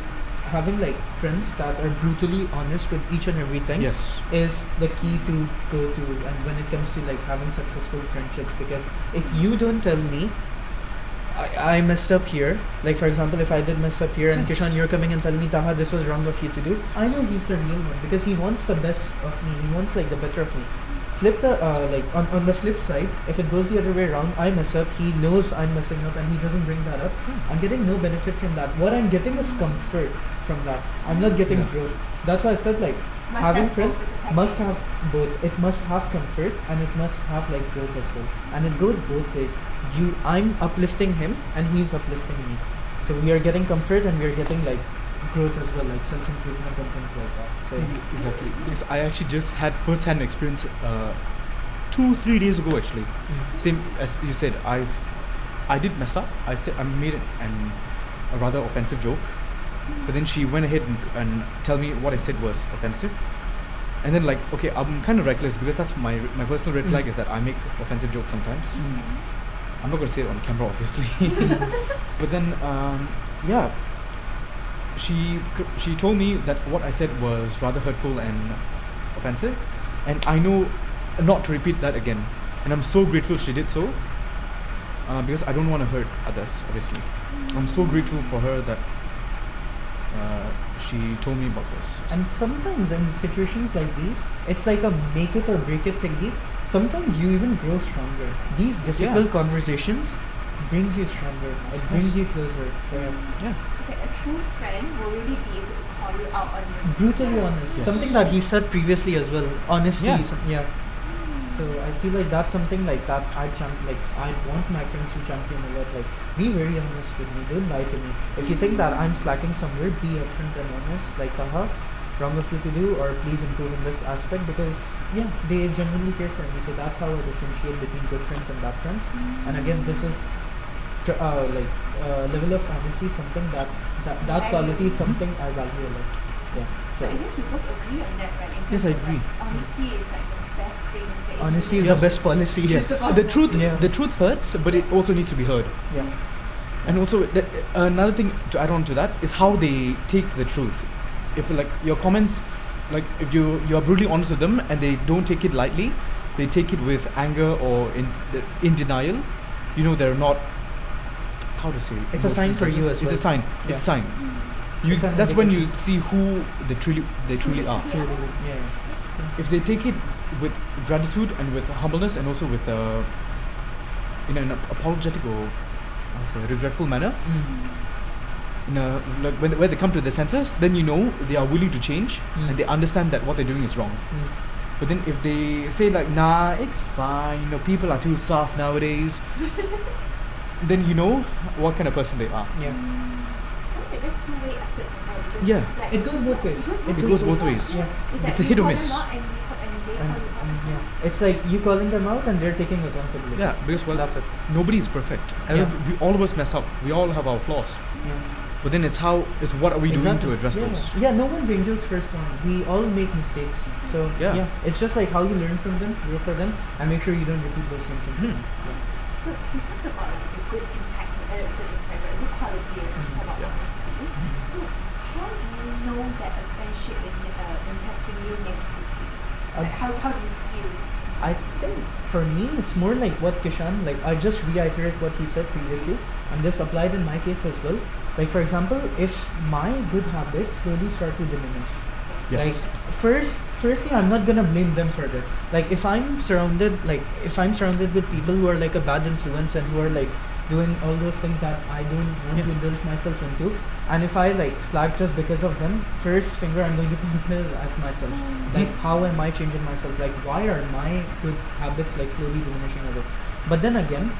Speaker 3: having like friends that are brutally honest with each and everything
Speaker 2: Yes.
Speaker 3: is the key to go to, and when it comes to like having successful friendships, because if you don't tell me I messed up here, like for example if I did mess up here and
Speaker 2: Yes.
Speaker 3: Kishan, you're coming and telling me, Taha, this was wrong of you to do, I know he's the real one because he wants the best of me, he wants like the better of me. Flip the like on the flip side, if it goes the other way around, I mess up, he knows I'm messing up and he doesn't bring that up, I'm getting no benefit from that. What I'm getting is comfort from that. I'm not getting
Speaker 2: Yeah.
Speaker 3: growth. That's why I said like
Speaker 1: Must
Speaker 3: having
Speaker 1: have
Speaker 3: friends
Speaker 1: both as a package.
Speaker 3: must have both. It must have comfort and it must have like growth as well. And it goes both ways. I'm uplifting him and he's uplifting me. So we are getting comfort and we are getting like growth as well, like self improvement and things like that. So
Speaker 2: Exactly. Because I actually just had first-hand experience 2-3 days ago actually. Same as you said, I did mess up. I made a rather offensive joke, but then she went ahead and tell me what I said was offensive. And then like, okay, I'm kind of reckless because that's my personal red flag is that I make offensive jokes sometimes. I'm not going to say it on camera obviously. But then yeah, she told me that what I said was rather hurtful and offensive, and I know not to repeat that again. And I'm so grateful she did so, because I don't want to hurt others. Obviously, I'm so grateful for her that she told me about this.
Speaker 3: And sometimes in situations like these, it's like a make it or break it thingy. Sometimes you even grow stronger. These difficult conversations brings you stronger. It brings you closer. So
Speaker 2: Yeah.
Speaker 1: It's like a true friend will really be able to call you out on your
Speaker 3: brutally honest.
Speaker 2: Yes.
Speaker 3: Something that he said previously as well. Honesty.
Speaker 2: Yeah.
Speaker 3: Yeah. So I feel like that's something like that I want my friends to champion a lot. Like, be very honest with me. Don't lie to me. If you think that I'm slacking somewhere, be upfront and honest. Like, wrong of you to do, or please improve in this aspect, because yeah, they genuinely care for me. So that's how I differentiate between good friends and bad friends. And again, this is level of honesty, something that quality is something I value a lot. Yeah.
Speaker 1: So I guess we both agree on that, right? In
Speaker 2: Yes,
Speaker 1: terms
Speaker 2: I
Speaker 1: of,
Speaker 2: agree.
Speaker 1: Like, honesty is like the best thing. There is
Speaker 3: Honesty is
Speaker 1: no-
Speaker 3: the best policy.
Speaker 2: Yes.
Speaker 1: It's
Speaker 2: The truth.
Speaker 3: Yeah.
Speaker 2: The truth hurts, but it
Speaker 1: Yes.
Speaker 2: also needs to be heard.
Speaker 3: Yeah.
Speaker 2: And also, another thing to add on to that is how they take the truth. If like your comments, like if you're brutally honest with them and they don't take it lightly, they take it with anger or in denial. You know they're not. How to say?
Speaker 3: It's a sign for you as
Speaker 2: It's
Speaker 3: well.
Speaker 2: a sign.
Speaker 3: Yeah.
Speaker 2: It's a sign.
Speaker 3: It's an
Speaker 2: That's when you
Speaker 3: indication.
Speaker 2: see who they truly are.
Speaker 3: Truly, yeah.
Speaker 2: If they take it with gratitude and with humbleness and also with in an apologetic or regretful manner, in a like when they come to their senses, then you know they are willing to change and they understand that what they're doing is wrong. But then if they say like, nah, it's fine, you know, people are too soft nowadays, then you know what kind of person they are.
Speaker 3: Yeah.
Speaker 1: It's like there's two-way efforts in life. Because,
Speaker 2: Yeah.
Speaker 1: like,
Speaker 3: It goes both ways.
Speaker 2: It goes both ways.
Speaker 3: Yeah.
Speaker 1: It's,
Speaker 2: It's
Speaker 1: like
Speaker 2: a
Speaker 1: you
Speaker 2: hit or
Speaker 1: call
Speaker 2: miss.
Speaker 1: them out and they call you out as well.
Speaker 3: Yeah. It's like you calling them out and they're taking accountability.
Speaker 2: Yeah, because
Speaker 3: So that's it.
Speaker 2: nobody is perfect. And
Speaker 3: Yeah.
Speaker 2: we all of us mess up. We all have our flaws.
Speaker 3: Yeah.
Speaker 2: But then it's what are we doing
Speaker 3: Exactly.
Speaker 2: to address
Speaker 3: Yeah,
Speaker 2: those?
Speaker 3: Yeah, no one's angel's firstborn. We all make mistakes. So
Speaker 2: Yeah.
Speaker 3: it's just like how you learn from them, grow for them, and make sure you don't repeat those same things.
Speaker 2: Hmm.
Speaker 1: So we talked about like the good impact, right, the good quality, and it's about
Speaker 2: Yeah.
Speaker 1: honesty. So how do you know that a friendship is impacting you negatively? Like how do you feel?
Speaker 3: I think for me, it's more like what Kishan, like I just reiterate what he said previously, and this applied in my case as well. Like for example, if my good habits slowly start to diminish,
Speaker 2: Yes.
Speaker 3: like firstly, I'm not gonna blame them for this. Like if I'm surrounded with people who are like a bad influence and who are like doing all those things that I don't want to
Speaker 2: Yeah.
Speaker 3: indulge myself into, and if I like slack just because of them, first finger I'm going to point it at myself. Like how am I changing myself? Like why are my good habits like slowly diminishing away? But then again,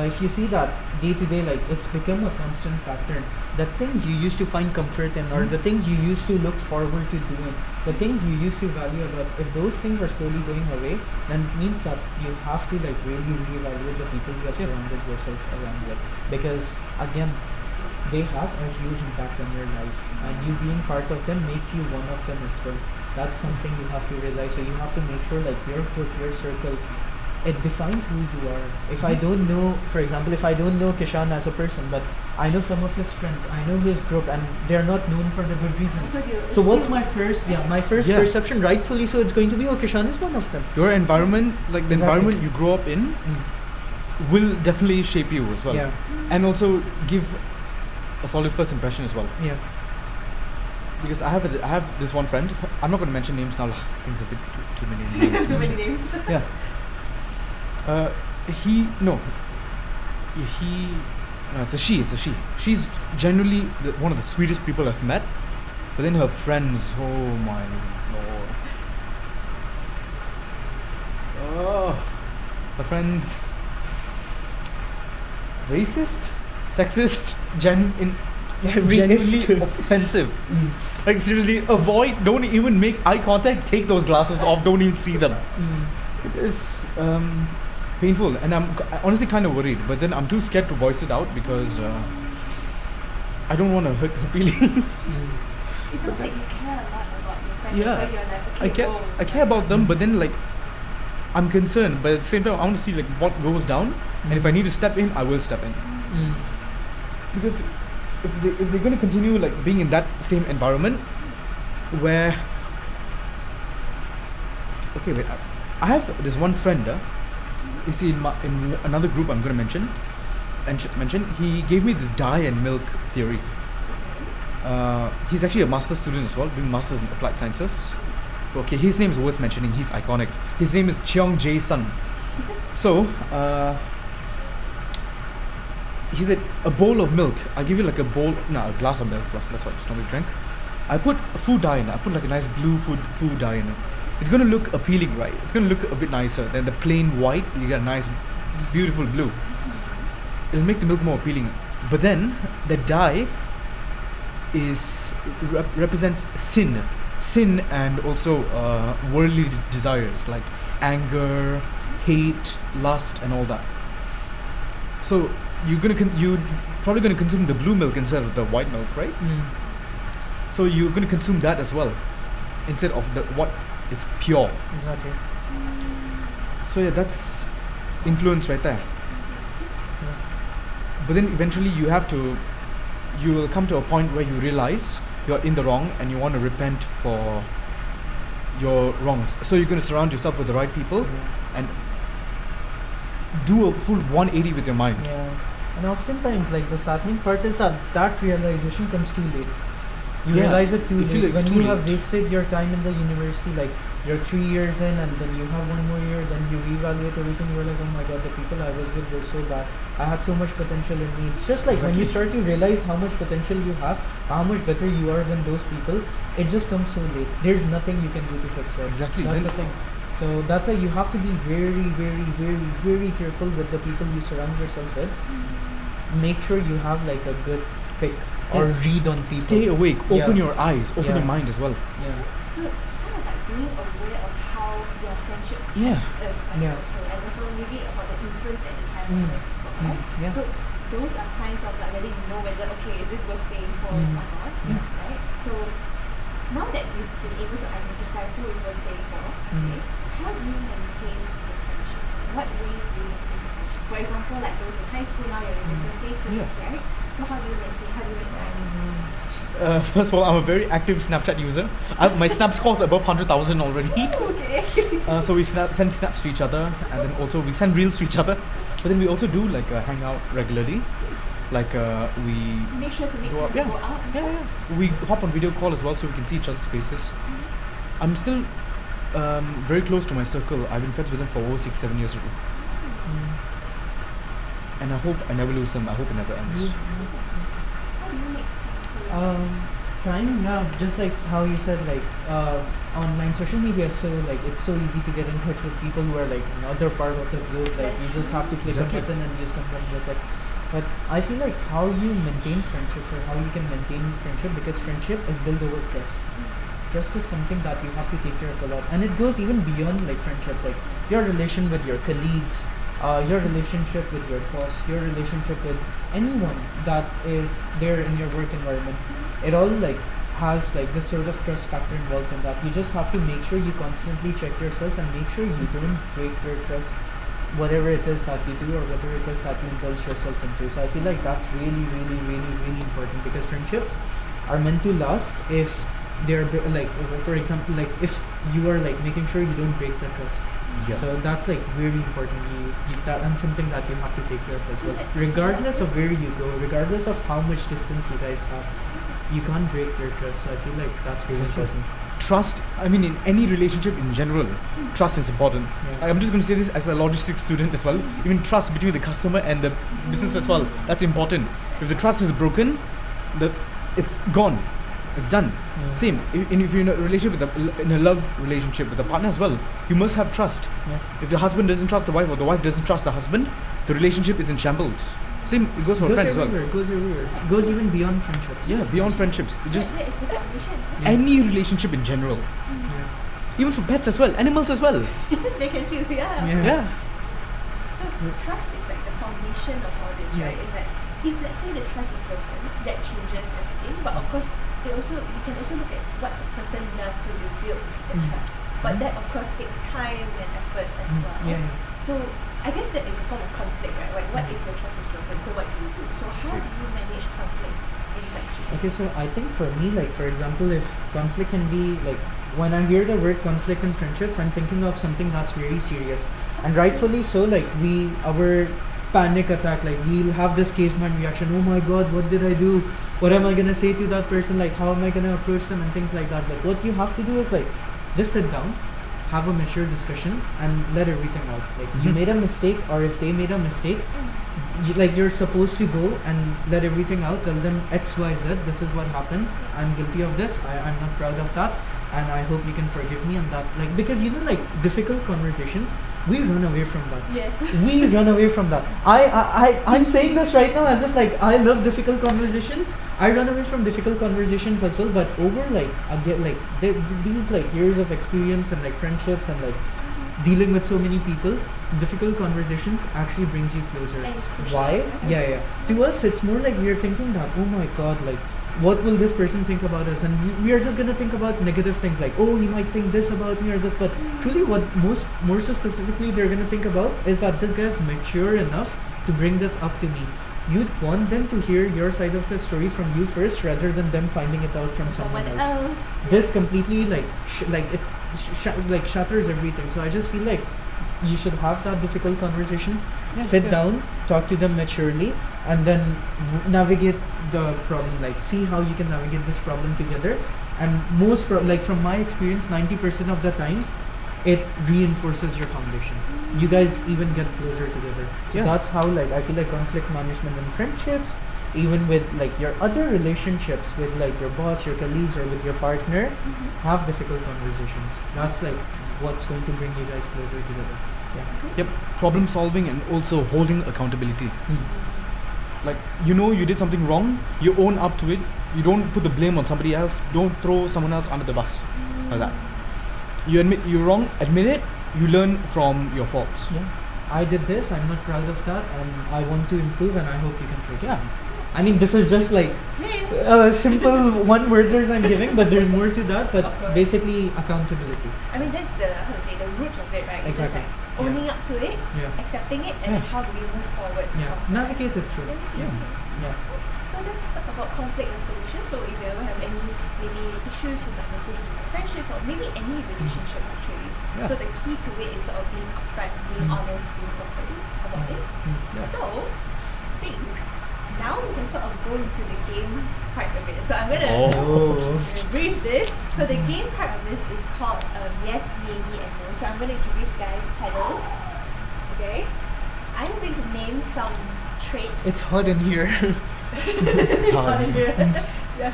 Speaker 3: if you see that day to day, like it's become a constant pattern. The things you used to find comfort in, or the things you used to look forward to doing, the things you used to value a lot, if those things are slowly going away, then it means that you have to like really reevaluate the people you have surrounded yourself around with, because again, they have a huge impact on your life, and you being part of them makes you one of them as well. That's something you have to realize. So you have to make sure like your group, your circle, it defines who you are. If I don't know, for example, if I don't know Kishan as a person, but I know some of his friends, I know his group, and they're not known for the good reasons. So what's my first
Speaker 2: Yeah.
Speaker 3: perception? Rightfully so, it's going to be, oh, Kishan is one of them.
Speaker 2: Your environment, like the
Speaker 3: Exactly.
Speaker 2: environment you grow up in, will definitely shape you as well.
Speaker 3: Yeah.
Speaker 2: And also give a solid first impression as well.
Speaker 3: Yeah.
Speaker 2: Because I have this one friend. I'm not going to mention names now. I think it's a bit too many names.
Speaker 1: Too many names.
Speaker 2: Yeah. It's a she. She's generally one of the sweetest people I've met. But then her friends, oh my lord. Oh, her friends. Racist, sexist, genuinely offensive. Like seriously, don't even make eye contact. Take those glasses off. Don't even see them. It is painful, and I'm honestly kind of worried. But then I'm too scared to voice it out because I don't want to hurt her feelings.
Speaker 1: It sounds like you care a lot about your friends.
Speaker 2: Yeah,
Speaker 1: That's why you're like, okay,
Speaker 2: I care about them, but then like I'm concerned. But at the same time, I want to see like what goes down, and if I need to step in, I will step in. Because if they're going to continue like being in that same environment where, okay, wait, I have this one friend, you see in another group I'm going to mention, he gave me this dye and milk theory. He's actually a master's student as well, doing masters in applied sciences. Okay, his name is worth mentioning. He's iconic. His name is Cheong Jae-sun. So, he said a bowl of milk. I give you like a glass of milk. That's what I just normally drink. I put food dye in it. I put like a nice blue food dye in it. It's gonna look appealing, right? It's gonna look a bit nicer than the plain white. You get a nice, beautiful blue. It'll make the milk more appealing. But then the dye represents sin and also worldly desires like anger, hate, lust, and all that. So you're probably gonna consume the blue milk instead of the white milk, right? So you're gonna consume that as well instead of the what is pure.
Speaker 3: Exactly.
Speaker 2: So yeah, that's influence right there. But then eventually you will come to a point where you realize you're in the wrong and you want to repent for your wrongs. So you're going to surround yourself with the right people and do a full 180 with your mind.
Speaker 3: Yeah. And oftentimes, like, the saddening part is that realization comes too late. You
Speaker 2: Yeah,
Speaker 3: realize it too
Speaker 2: you feel
Speaker 3: late.
Speaker 2: it's
Speaker 3: When
Speaker 2: too
Speaker 3: you have
Speaker 2: late.
Speaker 3: wasted your time in the university, like, you're 3 years in and then you have one more year, then you reevaluate everything, you're like, oh my god, the people I was with were so bad. I had so much potential in me. It's just like when you start to realize how much potential you have, how much better you are than those people, it just comes so late. There's nothing you can do to fix it.
Speaker 2: Exactly.
Speaker 3: That's
Speaker 2: Then-
Speaker 3: the thing. So that's why you have to be very, very, very, very careful with the people you surround yourself with. Make sure you have like a good pick or
Speaker 2: Yes.
Speaker 3: read on people.
Speaker 2: Stay awake, open
Speaker 3: Yeah.
Speaker 2: your eyes, open
Speaker 3: Yeah.
Speaker 2: your mind as well.
Speaker 3: Yeah.
Speaker 1: So it's kind of like being aware of how their friendship
Speaker 2: Yeah.
Speaker 1: affects us, like
Speaker 3: Yeah.
Speaker 1: also, and also maybe about the influence that they have
Speaker 3: Mm.
Speaker 1: on us as well, right?
Speaker 3: Yeah.
Speaker 1: So those are signs of like whether you know whether okay, is this worth staying for or not,
Speaker 3: Yeah.
Speaker 1: right? So now that you've been able to identify who is worth staying for, okay, how do you maintain your friendships? In what ways do you maintain your friendship? For example, like those in high school, now you're in different places,
Speaker 2: Yeah.
Speaker 1: right? So how do you make time?
Speaker 2: First of all, I'm a very active Snapchat user. My Snap scores above 100,000 already.
Speaker 1: Okay.
Speaker 2: So we send snaps to each other, and then also we send reels to each other. But then we also do like hang out regularly. Like we
Speaker 1: Make sure to make
Speaker 2: go
Speaker 1: time
Speaker 2: up,
Speaker 1: to
Speaker 2: yeah,
Speaker 1: go out and
Speaker 2: yeah,
Speaker 1: stuff.
Speaker 2: yeah. We hop on video call as well, so we can see each other's faces. I'm still very close to my circle. I've been friends with them for over 6-7 years, and I hope I never lose them. I hope it never ends.
Speaker 1: How do you make time for your friends?
Speaker 3: Time, yeah, just like how you said, like online social media, so like it's so easy to get in touch with people who are like another part of the globe. Like
Speaker 1: That's
Speaker 3: you just
Speaker 1: true.
Speaker 3: have to click
Speaker 2: Exactly.
Speaker 3: a button and you send them the text. But I feel like how you maintain friendships or how you can maintain friendship, because friendship is built over trust. Trust is something that you have to take care of a lot, and it goes even beyond like friendships, like your relation with your colleagues, your relationship with your boss, your relationship with anyone that is there in your work environment. It all like has like this sort of trust factor involved in that. You just have to make sure you constantly check yourself and make sure you don't break your trust, whatever it is that you do or whatever it is that you indulge yourself into. So I feel like that's really, really, really, really important, because friendships are meant to last if they're like, for example, like if you are like making sure you don't break the trust.
Speaker 2: Yeah.
Speaker 3: So that's like very important. And something that you have to take care of as
Speaker 1: So
Speaker 3: well.
Speaker 1: that-
Speaker 3: Regardless of where you go, regardless of how much distance you guys have, you can't break your trust. So I feel like that's really
Speaker 2: Exactly.
Speaker 3: important.
Speaker 2: Trust, I mean, in any relationship in general, trust is important.
Speaker 3: Yeah.
Speaker 2: Like, I'm just going to say this as a logistics student as well. Even trust between the customer and the business as well, that's important. If the trust is broken, it's gone. It's done.
Speaker 3: Yeah.
Speaker 2: Same. If you're in a relationship in a love relationship with a partner as well, you must have trust.
Speaker 3: Yeah.
Speaker 2: If the husband doesn't trust the wife or the wife doesn't trust the husband, the relationship is in shambles. Same. It goes for
Speaker 3: Goes
Speaker 2: friends as well.
Speaker 3: everywhere. Goes everywhere. Goes even beyond friendships.
Speaker 2: Yeah, beyond friendships. It just
Speaker 1: that is the foundation.
Speaker 3: Yeah.
Speaker 2: any relationship in general,
Speaker 3: Yeah.
Speaker 2: even for pets as well, animals as well.
Speaker 1: They can feel
Speaker 3: Yeah.
Speaker 2: Yeah.
Speaker 1: So trust is like the foundation of all this,
Speaker 3: Yeah.
Speaker 1: right? It's like if let's say the trust is broken, that changes everything. But of course, we can also look at what the person does to rebuild the trust. But that of course takes time and effort as well.
Speaker 3: Yeah.
Speaker 1: So I guess that is a form of conflict, right? Like what if the trust is broken? So what do you do? So how do you manage conflict in inflection.
Speaker 3: Okay, so I think for me, like for example, if conflict can be like when I hear the word conflict in friendships, I'm thinking of something that's very serious, and rightfully so. Like our panic attack, like we'll have this caveman reaction. Oh my God, what did I do? What am I gonna say to that person? Like how am I gonna approach them and things like that. But what you have to do is like just sit down, have a mature discussion, and let everything out. Like you made a mistake, or if they made a mistake, you're supposed to go and let everything out. Tell them X, Y, Z. This is what happens. I'm guilty of this. I'm not proud of that, and I hope you can forgive me. And that, like, because like difficult conversations, we run away from that.
Speaker 1: Yes.
Speaker 3: We run away from that. I'm saying this right now as if like I love difficult conversations. I run away from difficult conversations as well. But over like I get like these like years of experience and like friendships and like dealing with so many people, difficult conversations actually brings you closer.
Speaker 1: And it's crucial.
Speaker 3: Why? Yeah. To us, it's more like we're thinking that, oh my God, like what will this person think about us? And we are just gonna think about negative things like, oh, he might think this about me or this. But truly, what more so specifically they're gonna think about is that this guy's mature enough to bring this up to me. You'd want them to hear your side of the story from you first, rather than them finding it out from someone else. This
Speaker 1: Yes.
Speaker 3: completely like like shatters everything. So I just feel like you should have that difficult conversation, sit down, talk to them maturely, and then navigate the problem. Like see how you can navigate this problem together. And like from my experience, 90% of the times, it reinforces your foundation. You guys even get closer together. So that's how like I feel like conflict management in friendships, even with like your other relationships with like your boss, your colleagues, or with your partner, have difficult conversations. That's like what's going to bring you guys closer together.
Speaker 2: Yep, problem solving and also holding accountability. Like you did something wrong, you own up to it. You don't put the blame on somebody else. Don't throw someone else under the bus like that. You admit you're wrong, admit it. You learn from your faults.
Speaker 3: Yeah, I did this. I'm not proud of that, and I want to improve. And I hope you can forgive. Yeah. I mean, this is just like simple one-worders I'm giving, but there's more to that. But basically, accountability.
Speaker 1: I mean, that's the root of it, right? It's just
Speaker 3: Exactly.
Speaker 1: like owning up to it, accepting it, and then how do we move forward?
Speaker 3: Yeah,
Speaker 1: from
Speaker 3: navigate it through.
Speaker 1: Yeah.
Speaker 3: Yeah.
Speaker 1: So let's talk about conflict resolution. So if you ever have any maybe issues with like this in your friendships or maybe any relationship actually.
Speaker 2: Yeah.
Speaker 1: So the key to it is sort of being upfront, being honest, being open about it.
Speaker 2: Yeah.
Speaker 1: So I think now we can sort of go into the game part of it. So I'm gonna brief this. So the game part of this is called yes, maybe, and no. So I'm gonna give these guys pedals. Okay. I'm going to name some traits.
Speaker 3: It's hot in here.
Speaker 2: It's hard.
Speaker 1: Yeah, okay.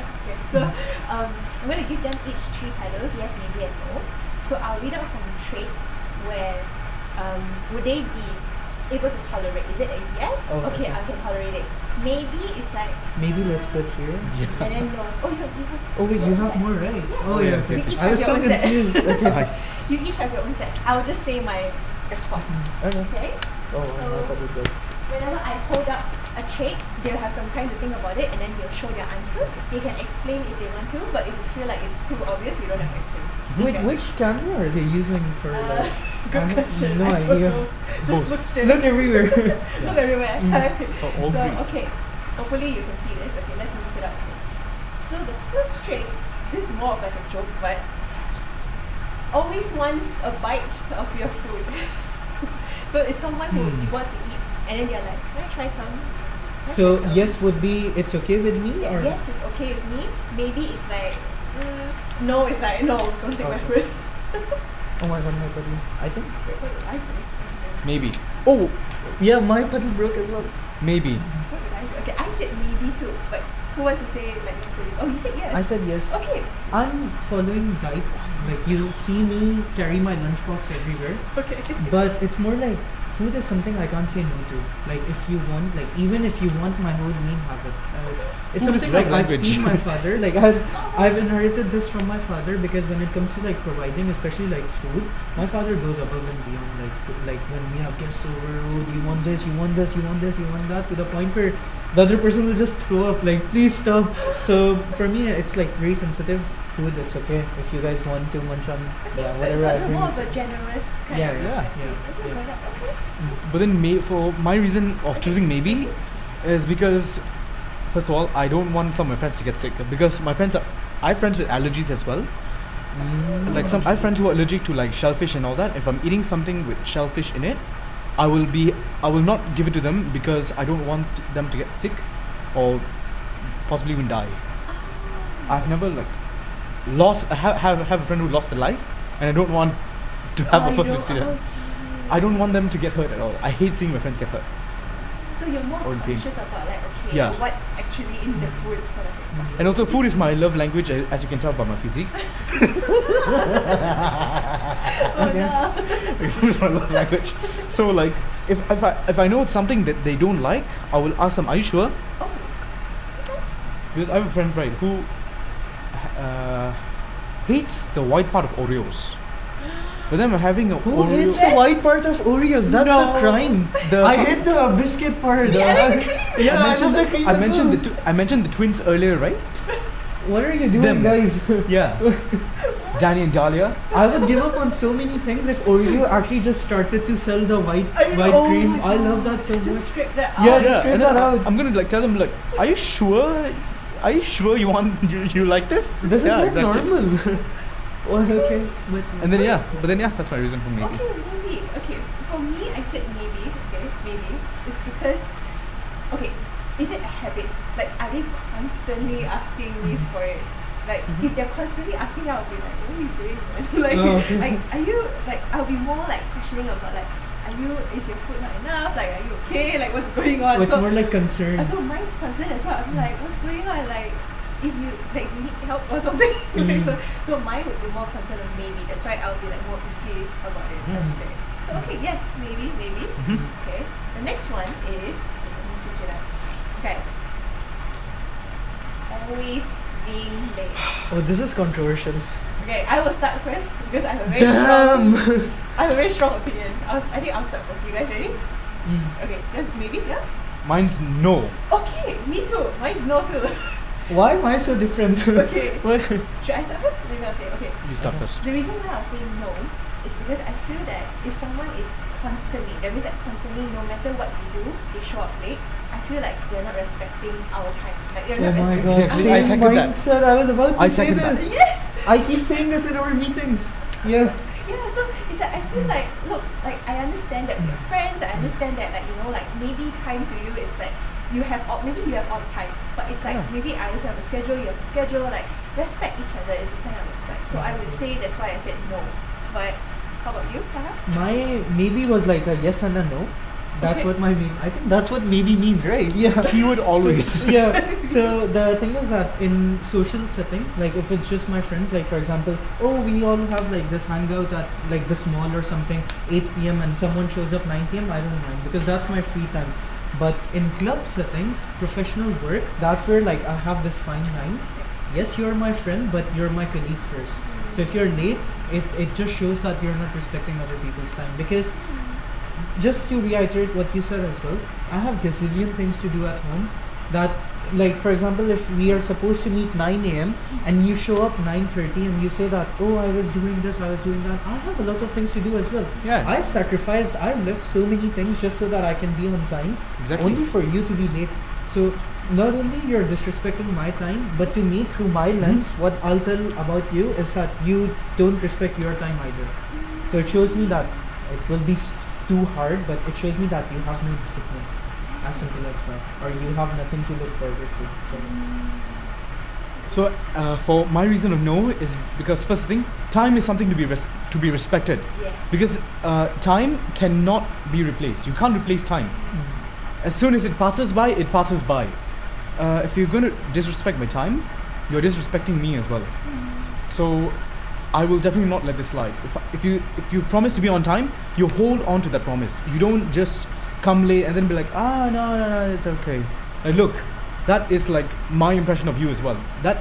Speaker 1: So I'm going to give them each 3 pedals, yes, maybe, and no. So I'll read out some traits where would they be able to tolerate? Is it a yes?
Speaker 3: Oh,
Speaker 1: okay,
Speaker 3: okay.
Speaker 1: I can tolerate it. Maybe it's like
Speaker 3: Maybe let's put here.
Speaker 1: and then no. Oh, you have
Speaker 3: Oh wait, you
Speaker 1: your own
Speaker 3: have
Speaker 1: set.
Speaker 3: more, right?
Speaker 1: Yes.
Speaker 3: Oh yeah.
Speaker 1: We
Speaker 3: Okay.
Speaker 1: each
Speaker 3: I was
Speaker 1: have
Speaker 3: so
Speaker 1: your own set.
Speaker 3: confused. Okay.
Speaker 2: Nice.
Speaker 1: You each have your own set. I'll just say my response.
Speaker 3: Okay.
Speaker 1: Okay?
Speaker 3: Oh,
Speaker 1: So-
Speaker 3: I thought it was.
Speaker 1: Whenever I hold up a trait, they'll have some time to think about it and then they'll show their answer. They can explain if they want to, but if you feel like it's too obvious, you don't have to explain.
Speaker 3: Wait,
Speaker 1: Okay.
Speaker 3: which camera are they using for like?
Speaker 1: Good
Speaker 3: I have
Speaker 1: question.
Speaker 3: No
Speaker 1: I don't
Speaker 3: idea.
Speaker 1: know.
Speaker 2: Both.
Speaker 1: Just look straight.
Speaker 3: Look everywhere.
Speaker 1: Look everywhere.
Speaker 2: all
Speaker 1: So,
Speaker 2: green.
Speaker 1: okay. Hopefully you can see this. Okay, let's mix it up. So the first trait, this is more of like a joke, but always wants a bite of your food. So it's someone who you want to eat, and then they're like, "Can I try some?" Can I
Speaker 3: So
Speaker 1: try some?"
Speaker 3: yes would be it's okay with me, or
Speaker 1: Yes, it's okay with me. Maybe it's like, no, it's like, no, don't take my
Speaker 3: Okay.
Speaker 1: food.
Speaker 3: oh my god, my pedal. I think.
Speaker 1: Wait, what did I say?
Speaker 2: Maybe.
Speaker 3: Oh, yeah, my pedal broke as well.
Speaker 2: Maybe.
Speaker 1: What did I say? Okay, I said maybe too, but who wants to say it like yesterday? Oh, you said yes.
Speaker 3: I said yes.
Speaker 1: Okay.
Speaker 3: I'm following diet. Like you see me carry my lunchbox everywhere,
Speaker 1: Okay.
Speaker 3: but it's more like food is something I can't say no to. Like if you want, like even if you want my whole meal, have it. It's
Speaker 2: Food is
Speaker 3: something
Speaker 2: love
Speaker 3: like I've
Speaker 2: language.
Speaker 3: seen my father. Like I've inherited this from my father, because when it comes to like providing, especially like food, my father goes above and beyond. Like when we have guests over, oh, do you want this? You want this? You want this? You want that? To the point where the other person will just throw up. Like please stop. So for me, it's like very sensitive. Food, it's okay if you guys want to munch on.
Speaker 1: Okay,
Speaker 3: Yeah,
Speaker 1: so
Speaker 3: whatever
Speaker 1: it's
Speaker 3: I
Speaker 1: like
Speaker 3: bring.
Speaker 1: more
Speaker 3: it
Speaker 1: of a
Speaker 3: to.
Speaker 1: generous kind
Speaker 3: Yeah,
Speaker 1: of
Speaker 3: yeah,
Speaker 1: perspective.
Speaker 3: yeah,
Speaker 1: Okay,
Speaker 3: yeah.
Speaker 1: why not? Okay.
Speaker 2: But then for my reason of choosing maybe is because first of all, I don't want some of my friends to get sick because I have friends with allergies as well. Like I have friends who are allergic to like shellfish and all that. If I'm eating something with shellfish in it, I will not give it to them because I don't want them to get sick or possibly even die. I've never like lost have a friend who lost their life, and I don't want to have a first incident. I don't want them to get hurt at all. I hate seeing my friends get hurt.
Speaker 1: So you're more
Speaker 2: Or in pain.
Speaker 1: conscious about like, okay,
Speaker 2: Yeah.
Speaker 1: what's actually in the food sort of thing. Okay.
Speaker 2: And also, food is my love language, as you can tell by my physique.
Speaker 1: Oh no.
Speaker 2: Food is my love language. So like, if I know it's something that they don't like, I will ask them, "Are you sure?"
Speaker 1: Oh.
Speaker 2: Because I have a friend, right, who hates the white part of Oreos. But then I'm having a
Speaker 3: Who
Speaker 2: Oreo.
Speaker 3: hates the white part of Oreos? That's
Speaker 2: No.
Speaker 3: a crime.
Speaker 2: The-
Speaker 3: I hate the biscuit part.
Speaker 1: Yeah, I like the cream.
Speaker 3: Yeah, I love the cream.
Speaker 2: I
Speaker 3: as
Speaker 2: mentioned
Speaker 3: well.
Speaker 2: I mentioned the twins earlier, right?
Speaker 3: What are you doing,
Speaker 2: Them.
Speaker 3: guys?
Speaker 2: Yeah. Danny and Dahlia.
Speaker 3: I would give up on so many things if Oreo actually just started to sell the white
Speaker 1: Oh
Speaker 3: cream.
Speaker 1: my
Speaker 3: I love
Speaker 1: God.
Speaker 3: that so
Speaker 1: Just
Speaker 3: much.
Speaker 1: scrape that out.
Speaker 3: Yeah, just scrape
Speaker 2: And then
Speaker 3: that out.
Speaker 2: I'm gonna like tell them like, are you sure? Are you sure you want you like this?
Speaker 3: This is
Speaker 2: Yeah,
Speaker 3: not
Speaker 2: exactly.
Speaker 3: normal. Well, okay, but
Speaker 2: And then that's my reason for maybe.
Speaker 1: Okay, maybe. Okay, for me, I said maybe. Okay, maybe. It's because, okay, is it a habit? Like, are they constantly asking me for it? Like, if they're constantly asking me, I'll be like, what are you doing, man? Like,
Speaker 3: Oh, okay.
Speaker 1: like, are you, like, I'll be more like questioning about, like, is your food not enough? Like, are you okay? Like, what's going on?
Speaker 3: it's more like concern.
Speaker 1: So mine's concern as well. I'm like, what's going on? Like, if you like, do you need help or something? Like, so mine would be more concerned of maybe. That's why I'll be like more iffy about it. I would say. So okay, yes, maybe. Okay. The next one is, let me switch it up. Okay. Always being late.
Speaker 3: Oh, this is controversial.
Speaker 1: Okay, I will start first because I have a very
Speaker 3: Damn.
Speaker 1: strong. I have a very strong opinion. I think I'll start first. You guys ready? Okay. Yours is maybe. Yours.
Speaker 2: Mine's no.
Speaker 1: Okay, me too. Mine's no too.
Speaker 3: Why am I so different?
Speaker 1: Okay.
Speaker 3: What?
Speaker 1: Should I start first? Maybe I'll say okay.
Speaker 2: You start first.
Speaker 1: The reason why I'll say no is because I feel that if someone is constantly, that means that constantly, no matter what we do, they show up late. I feel like they're not respecting our time. Like they're
Speaker 3: Oh
Speaker 1: not
Speaker 3: my
Speaker 1: respecting.
Speaker 3: god.
Speaker 2: Exactly.
Speaker 3: Same
Speaker 2: I second that.
Speaker 3: mindset. I was about to
Speaker 2: I
Speaker 3: say
Speaker 2: second that.
Speaker 3: this.
Speaker 1: Yes.
Speaker 3: I keep saying this in our meetings. Yeah.
Speaker 1: Yeah. So it's like I feel like look, like I understand that we're friends. I understand that like like maybe time to you it's like you have maybe you have all the time, but it's like maybe I also have a schedule. You have a schedule. Like respect each other is a sign of respect. So I would say that's why I said no. But how about you, Taha?
Speaker 3: My maybe was like a yes and a no. That's
Speaker 1: Okay.
Speaker 3: what my maybe. I think that's what maybe means, right? Yeah.
Speaker 2: He would always.
Speaker 3: Yeah. So the thing is that in social setting, like if it's just my friends, like for example, oh we all have like this hangout at like this mall or something, 8 p.m. and someone shows up 9 p.m. I don't mind because that's my free time. But in club settings, professional work, that's where like I have this fine line. Yes, you're my friend, but you're my colleague first. So if you're late, it just shows that you're not respecting other people's time. Because just to reiterate what you said as well, I have gazillion things to do at home that like for example if we are supposed to meet 9 a.m. and you show up 9:30 and you say that oh I was doing this, I was doing that, I have a lot of things to do as well.
Speaker 2: Yeah.
Speaker 3: I left so many things just so that I can be on time.
Speaker 2: Exactly.
Speaker 3: Only for you to be late. So not only you're disrespecting my time, but to me through my lens, what I'll tell about you is that you don't respect your time either. So it shows me that it will be too hard, but it shows me that you have no discipline. As simple as that. Or you have nothing to look forward to.
Speaker 2: So for my reason of no is because first thing, time is something to be respected.
Speaker 1: Yes.
Speaker 2: Because time cannot be replaced. You can't replace time. As soon as it passes by, it passes by. If you're going to disrespect my time, you're disrespecting me as well. So I will definitely not let this slide. If you promise to be on time, you hold on to that promise. You don't just come late and then be like, no, it's okay. Like, look, that is like my impression of you as well. That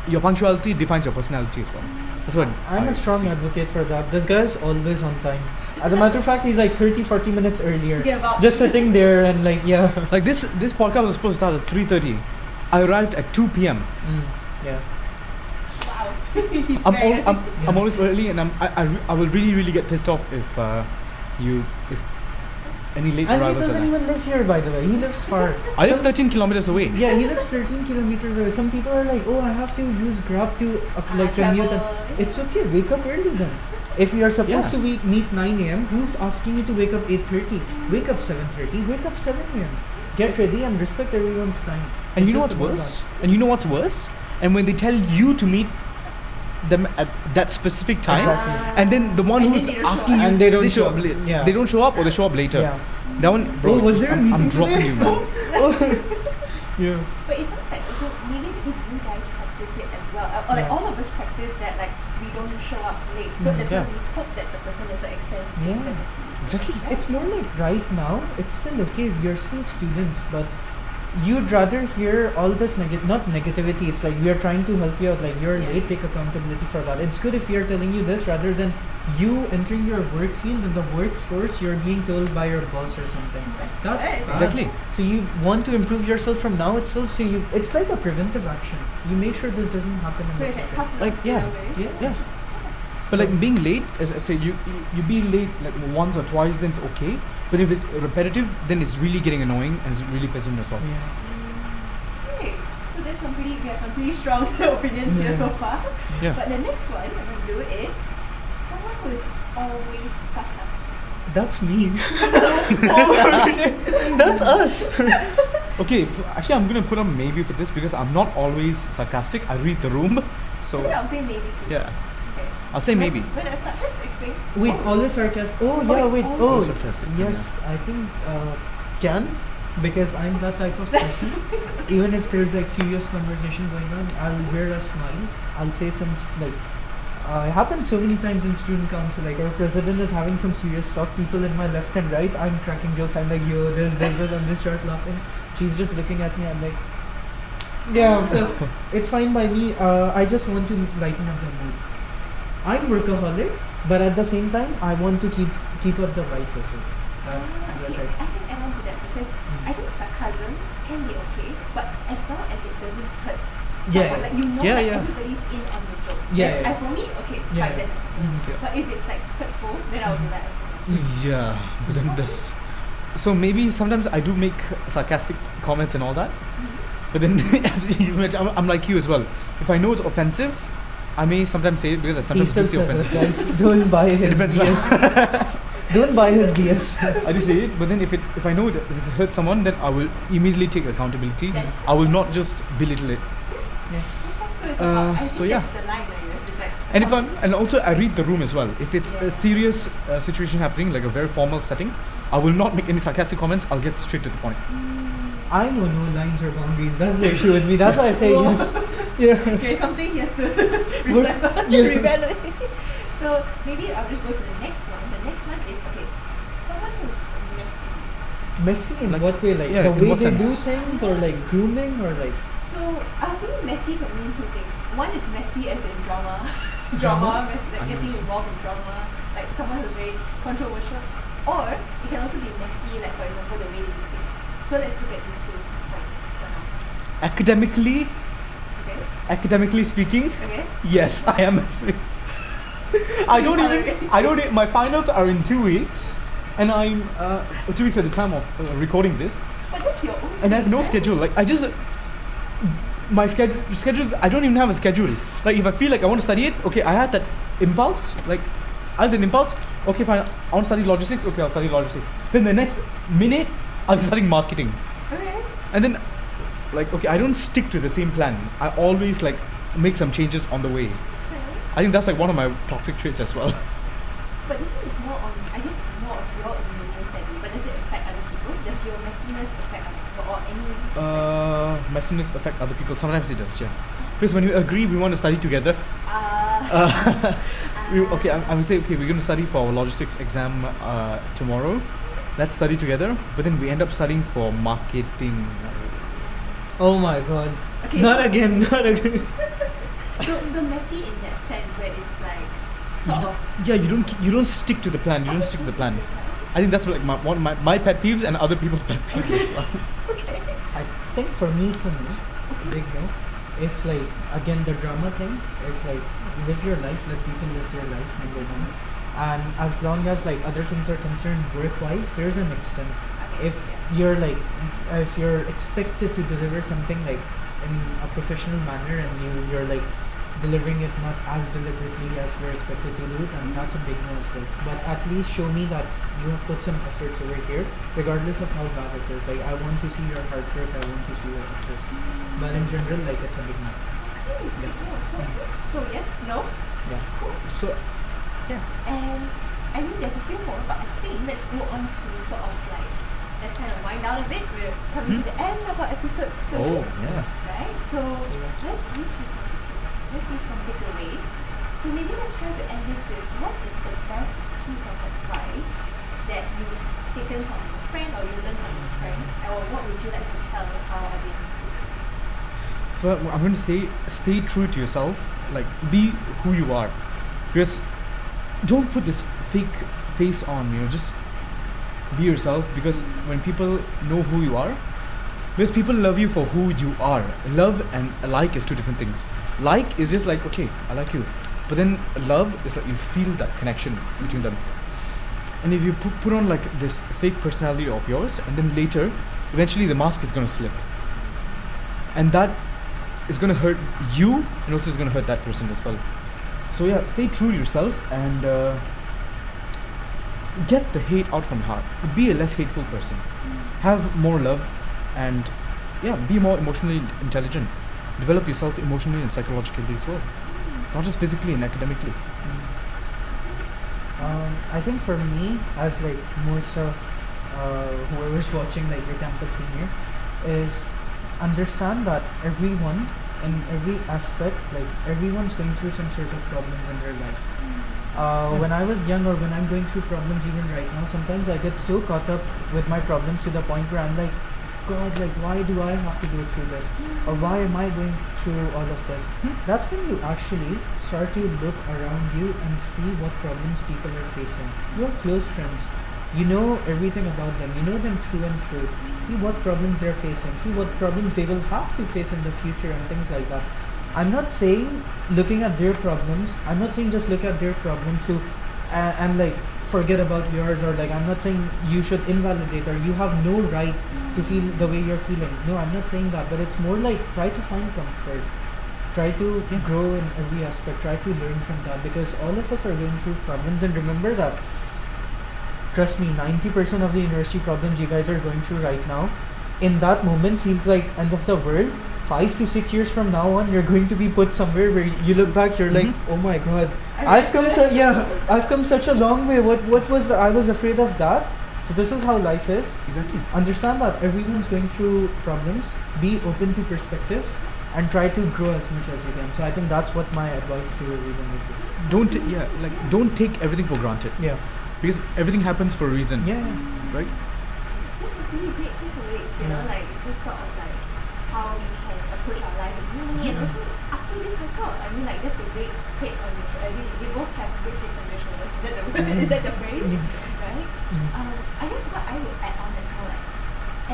Speaker 2: your punctuality defines your personality as well. That's what
Speaker 3: I'm
Speaker 2: I
Speaker 3: a strong
Speaker 2: see.
Speaker 3: advocate for that. This guy's always on time. As a matter of fact, he's like 30-40 minutes earlier.
Speaker 1: Yeah, about-
Speaker 3: Just sitting there and like, yeah.
Speaker 2: Like this podcast was supposed to start at 3:30. I arrived at 2 p.m.
Speaker 3: Yeah.
Speaker 1: Wow. He's
Speaker 2: I'm,
Speaker 1: very
Speaker 2: I'm always early, and I will really get pissed off if any late
Speaker 3: And he
Speaker 2: arrivals.
Speaker 3: doesn't even live here, by the way. He lives far.
Speaker 2: I live 13 kilometers away.
Speaker 3: Yeah, he lives 13 kilometers away. Some people are like, oh, I have to use Grab to like commute.
Speaker 1: travel.
Speaker 3: It's okay. Wake up early then. If you are supposed
Speaker 2: Yeah.
Speaker 3: to meet 9 a.m., who's asking you to wake up 8:30? Wake up 7:30. Wake up 7 a.m. Get ready and respect everyone's time.
Speaker 2: And
Speaker 3: It's
Speaker 2: you know
Speaker 3: just
Speaker 2: what's
Speaker 3: about
Speaker 2: worse? And you know what's worse? And when they tell you to meet them at that specific time,
Speaker 3: Exactly.
Speaker 2: and then the one
Speaker 1: And
Speaker 2: who's
Speaker 1: then they don't show
Speaker 2: asking
Speaker 1: up.
Speaker 2: you,
Speaker 3: And they don't
Speaker 2: show
Speaker 3: show
Speaker 2: up
Speaker 3: up.
Speaker 2: late.
Speaker 3: Yeah.
Speaker 2: They don't show up or they show up later.
Speaker 3: Yeah.
Speaker 2: That one, bro.
Speaker 3: Oh, was there a
Speaker 2: I'm
Speaker 3: meeting
Speaker 2: dropping
Speaker 3: today?
Speaker 2: you, man.
Speaker 3: Yeah.
Speaker 1: But it sounds like also maybe because you guys practice it as well, or like
Speaker 3: Yeah.
Speaker 1: all of us practice that, like we don't show up late. So that's
Speaker 2: Yeah.
Speaker 1: why we hope that the person also extends the same
Speaker 3: Yeah.
Speaker 1: courtesy.
Speaker 2: Exactly.
Speaker 3: It's more like right now, it's still okay, we are still students, but you'd rather hear all this not negativity, it's like we are trying to help you out, like you're
Speaker 1: Yeah.
Speaker 3: late, take accountability for that. It's good if we are telling you this rather than you entering your work field in the workforce, you're being told by your boss or something.
Speaker 1: That's
Speaker 3: That's
Speaker 1: right.
Speaker 3: bad.
Speaker 2: Exactly.
Speaker 3: So you want to improve yourself from now itself, so it's like a preventive action. You make sure this doesn't happen in
Speaker 1: So
Speaker 3: the
Speaker 1: it's like
Speaker 3: future.
Speaker 1: tough
Speaker 2: Like,
Speaker 1: love
Speaker 2: yeah.
Speaker 1: in a way.
Speaker 3: Yeah.
Speaker 2: Yeah. But like being late, as I say, you be late like once or twice, then it's okay. But if it's repetitive, then it's really getting annoying and it's really pissing us off.
Speaker 3: Yeah.
Speaker 1: Okay. So there's we have some pretty strong opinions here
Speaker 3: Yeah.
Speaker 1: so far.
Speaker 2: Yeah.
Speaker 1: But the next one I'm going to do is someone who is always sarcastic.
Speaker 3: That's me. That's us.
Speaker 2: Okay, actually, I'm gonna put a maybe for this because I'm not always sarcastic. I read the room, so
Speaker 1: Okay, I'll say maybe too.
Speaker 2: yeah,
Speaker 1: Okay.
Speaker 2: I'll say maybe.
Speaker 1: When I start, let's explain.
Speaker 3: Wait,
Speaker 1: Oh,
Speaker 3: always sarcastic. Oh,
Speaker 1: Oh,
Speaker 3: yeah,
Speaker 1: wait,
Speaker 3: wait.
Speaker 1: always
Speaker 3: Oh,
Speaker 2: sarcastic,
Speaker 3: yes. I think can because I'm that type of person. Even if there's like serious conversation going on, I'll wear a smile. I'll say some like. It happens so many times in student council. Like our president is having some serious talk. People in my left and right, I'm cracking jokes. I'm like, yo, this, and this start laughing. She's just looking at me. I'm like, yeah. So it's fine by me. I just want to lighten up the mood. I'm workaholic, but at the same time, I want to keep up the vibes as well. That's
Speaker 1: okay.
Speaker 3: right.
Speaker 1: I can add on to that because I think sarcasm can be okay, but as long as it doesn't hurt
Speaker 3: Yeah.
Speaker 1: someone, like you know,
Speaker 2: Yeah,
Speaker 1: like
Speaker 2: yeah.
Speaker 1: everybody's in on the joke.
Speaker 3: Yeah,
Speaker 1: Then
Speaker 3: yeah.
Speaker 1: For me, okay,
Speaker 3: Yeah,
Speaker 1: fine,
Speaker 3: yeah.
Speaker 1: that's acceptable.
Speaker 3: Mhm.
Speaker 1: But if it's like hurtful, then I'll be like,
Speaker 2: Yeah, but then this. So maybe sometimes I do make sarcastic comments and all that. But then, as you mentioned, I'm like you as well. If I know it's offensive, I may sometimes say it because I
Speaker 3: He
Speaker 2: sometimes
Speaker 3: still
Speaker 2: do say
Speaker 3: says it,
Speaker 2: offensive.
Speaker 3: guys. Don't buy his
Speaker 2: depends.
Speaker 3: BS. Don't buy his BS.
Speaker 2: I do say it, but then if I know it hurts someone, then I will immediately take accountability.
Speaker 1: That's
Speaker 2: I will
Speaker 1: fine.
Speaker 2: not just belittle it.
Speaker 1: that's fine. So it's
Speaker 2: Uh,
Speaker 1: about, I think
Speaker 2: so yeah.
Speaker 1: that's the line, I guess. It's like,
Speaker 2: And if and also I read the room as well. If it's
Speaker 1: Yeah.
Speaker 2: a serious situation happening, like a very formal setting, I will not make any sarcastic comments. I'll get straight to the point.
Speaker 3: I know no lines or boundaries. That's the issue with me. That's why I say
Speaker 1: Whoa.
Speaker 3: yes. Yeah.
Speaker 1: okay, something he has to reflect on,
Speaker 3: Yeah.
Speaker 1: reevaluate. So maybe I'll just go to the next one. The next one is, okay, someone who's messy.
Speaker 3: Messy in
Speaker 2: Like-
Speaker 3: what way? Like
Speaker 2: yeah,
Speaker 3: the
Speaker 2: in
Speaker 3: way
Speaker 2: what
Speaker 3: they do
Speaker 2: sense?
Speaker 3: things, or like grooming, or like
Speaker 1: So I was thinking messy could mean two things. One is messy as in drama,
Speaker 3: Drama?
Speaker 1: messy, like getting
Speaker 2: Understand.
Speaker 1: involved in drama, like someone who's very controversial. Or it can also be messy, like for example the way they do things. So let's look at these 2 points for now.
Speaker 2: Academically,
Speaker 1: Okay.
Speaker 2: academically speaking,
Speaker 1: Okay.
Speaker 2: yes, I am messy. I don't
Speaker 1: tolerate.
Speaker 2: even. I don't. My finals are in 2 weeks, and I'm 2 weeks at the time of recording this,
Speaker 1: But that's your own.
Speaker 2: and I have
Speaker 1: thing,
Speaker 2: no
Speaker 1: right?
Speaker 2: schedule. Like I just. My schedule. I don't even have a schedule. Like if I feel like I want to study it, okay, I had that impulse. Like I had an impulse. Okay, fine. I want to study logistics. Okay, I'll study logistics. Then the next minute, I'll be studying marketing.
Speaker 1: Okay.
Speaker 2: And then, like, okay, I don't stick to the same plan. I always like make some changes on the way.
Speaker 1: Okay.
Speaker 2: I think that's like one of my toxic traits as well.
Speaker 1: But this one is more on, I guess it's more of your individual study, but does it affect other people? Does your messiness affect other people or any?
Speaker 2: Messiness affect other people. Sometimes it does, yeah. Because when we agree we want to study together, okay, I would say okay, we're going to study for our logistics exam tomorrow. Let's study together. But then we end up studying for marketing.
Speaker 3: oh my god,
Speaker 1: Okay,
Speaker 3: not
Speaker 1: so-
Speaker 3: again, not again.
Speaker 1: So messy in that sense where it's like sort of.
Speaker 2: Yeah, you don't stick to the plan. You don't stick to the plan. I think that's like one of my pet peeves and other people's pet peeves as well.
Speaker 1: Okay.
Speaker 3: I think for me it's a no, big no. If like again the drama thing is like live your life, let people live their life, number one. and as long as like other things are concerned work-wise, there's an extent.
Speaker 1: Okay,
Speaker 3: If
Speaker 1: yeah.
Speaker 3: you're like, if you're expected to deliver something like in a professional manner, and you're like delivering it not as deliberately as we're expected to do it, and that's a big no as well. But at least show me that you have put some efforts over here, regardless of how bad it is. Like, I want to see your hard work, I want to see your efforts. But in general, like, it's a big no.
Speaker 1: Okay, it's a big no. So yes, no.
Speaker 3: Yeah.
Speaker 1: Cool.
Speaker 2: So, yeah.
Speaker 1: And I mean, there's a few more, but I think let's go on to sort of like, let's kind of wind down a bit. We're coming to the end of our episode soon.
Speaker 2: Oh, yeah.
Speaker 1: Right? So let's leave you some takeaways. So maybe let's try to end this with, what is the best piece of advice that you've taken from a friend or you learned from a friend? Or what would you like to tell our audience to?
Speaker 2: So I'm going to stay true to yourself. Like, be who you are. Because don't put this fake face on, just be yourself. Because when people know who you are, because people love you for who you are. Love and like is two different things. Like is just like, okay, I like you. But then love is like you feel that connection between them. And if you put on like this fake personality of yours, and then later, eventually the mask is going to slip. And that is going to hurt you, and also is going to hurt that person as well. So yeah, stay true to yourself, and get the hate out from heart. Be a less hateful person. Have more love, and yeah, be more emotionally intelligent. Develop yourself emotionally and psychologically as well, not just physically and academically.
Speaker 3: I think for me, as like most of whoever's watching like your campus senior, is understand that everyone in every aspect, like everyone's going through some sort of problems in their life. When I was young, or when I'm going through problems even right now, sometimes I get so caught up with my problems to the point where I'm like, God, like, why do I have to go through this? Or why am I going through all of this? That's when you actually start to look around you and see what problems people are facing. Your close friends, you know everything about them. You know them through and through. See what problems they're facing. See what problems they will have to face in the future and things like that. I'm not saying looking at their problems, I'm not saying just look at their problems to and like forget about yours, or like I'm not saying you should invalidate or you have no right to feel the way you're feeling. No, I'm not saying that, but it's more like try to find comfort. Try to grow in every aspect. Try to learn from that, because all of us are going through problems, and remember that, trust me, 90% of the university problems you guys are going through right now, in that moment feels like end of the world. 5 to 6 years from now on, you're going to be put somewhere where you look back, you're like, oh my God, I've come such a long way. What was I was afraid of that. So this is how life is.
Speaker 2: Exactly.
Speaker 3: Understand that everyone's going through problems. Be open to perspectives and try to grow as much as you can. So I think that's what my advice to everyone would be.
Speaker 2: Don't take everything for granted.
Speaker 3: Yeah.
Speaker 2: Because everything happens for a reason.
Speaker 3: Yeah.
Speaker 2: Right?
Speaker 1: That's a really great takeaways,
Speaker 3: Yeah.
Speaker 1: like just sort of like how we can approach our life in uni, and also after this as well. I mean, like, that's a great head on your shoulders. We both have great heads on your shoulders. Is that the word? Is that the phrase? Right? I guess what I would add on is more like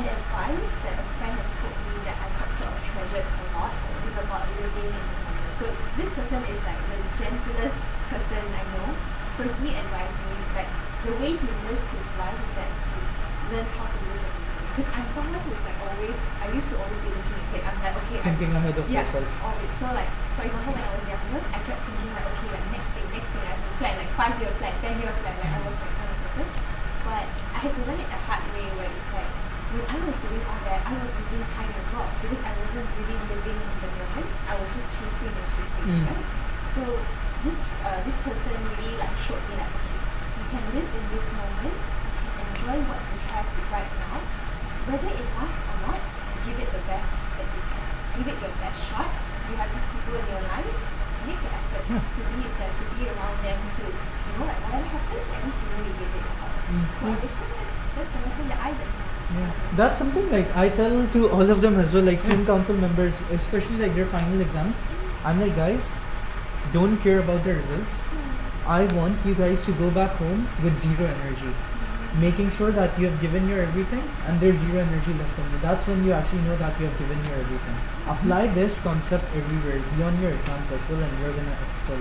Speaker 1: an advice that a friend has told me that I have sort of treasured a lot is about living in the moment. So this person is like the gentlest person I know. So he advised me that the way he lives his life is that he learns how to live in the moment. Because I'm someone who's like always, I used to always be looking ahead. I'm like, okay,
Speaker 3: Thinking ahead of
Speaker 1: yeah,
Speaker 3: yourself.
Speaker 1: always. So like, for example, when I was younger, I kept thinking like, okay, like next thing, I have to plan, like 5-year plan, 10-year plan. Like I was that kind of person. But I had to learn it the hard way, where it's like, when I was doing all that, I was losing time as well, because I wasn't really living in the moment. I was just chasing, right? So this person really like showed me like, okay, you can live in this moment, you can enjoy what you have right now, whether it lasts or not, give it the best that you can. Give it your best shot. You have these people in your life, make the effort to be with them, to be around them, to, like whatever happens, at least you know you gave it your all. So I would say that's a lesson that I learned.
Speaker 3: Yeah. That's something like I tell to all of them as well, like student council members, especially like their final exams. I'm like, guys, don't care about the results. I want you guys to go back home with zero energy. making sure that you have given your everything and there's zero energy left in you. That's when you actually know that you have given your everything. Apply this concept everywhere, beyond your exams as well, and you're gonna excel.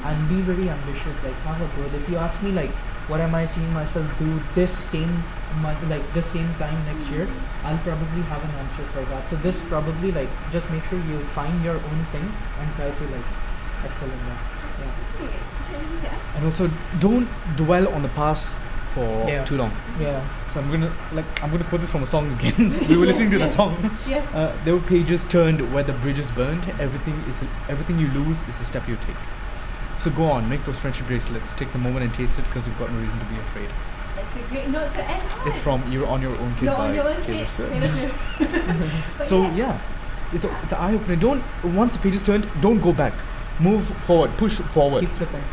Speaker 3: And be very ambitious, like have a goal. If you ask me like what am I seeing myself do this same this same time next year, I'll probably have an answer for that. So this probably like just make sure you find your own thing and try to like excel in that. Yeah.
Speaker 1: Great. Is there anything to add?
Speaker 2: And also, don't dwell on the past for
Speaker 3: Yeah.
Speaker 2: too long.
Speaker 3: Yeah.
Speaker 2: So I'm gonna quote this from a song again. We were listening to that
Speaker 1: Yes.
Speaker 2: song.
Speaker 1: Yes.
Speaker 2: There were pages turned where the bridge is burned. Everything you lose is a step you take. So go on, make those friendship bracelets. Take the moment and taste it, because you've got no reason to be afraid.
Speaker 1: That's a great note to end on.
Speaker 2: It's from "You're on Your Own, Kid"
Speaker 1: You're
Speaker 2: by
Speaker 1: on your own
Speaker 2: Taylor
Speaker 1: kid.
Speaker 2: Swift.
Speaker 1: Taylor Swift. But
Speaker 2: So
Speaker 1: yes.
Speaker 2: yeah, it's an eye opener. Don't once the page is turned, don't go back. Move forward, push forward.
Speaker 3: Keep flipping.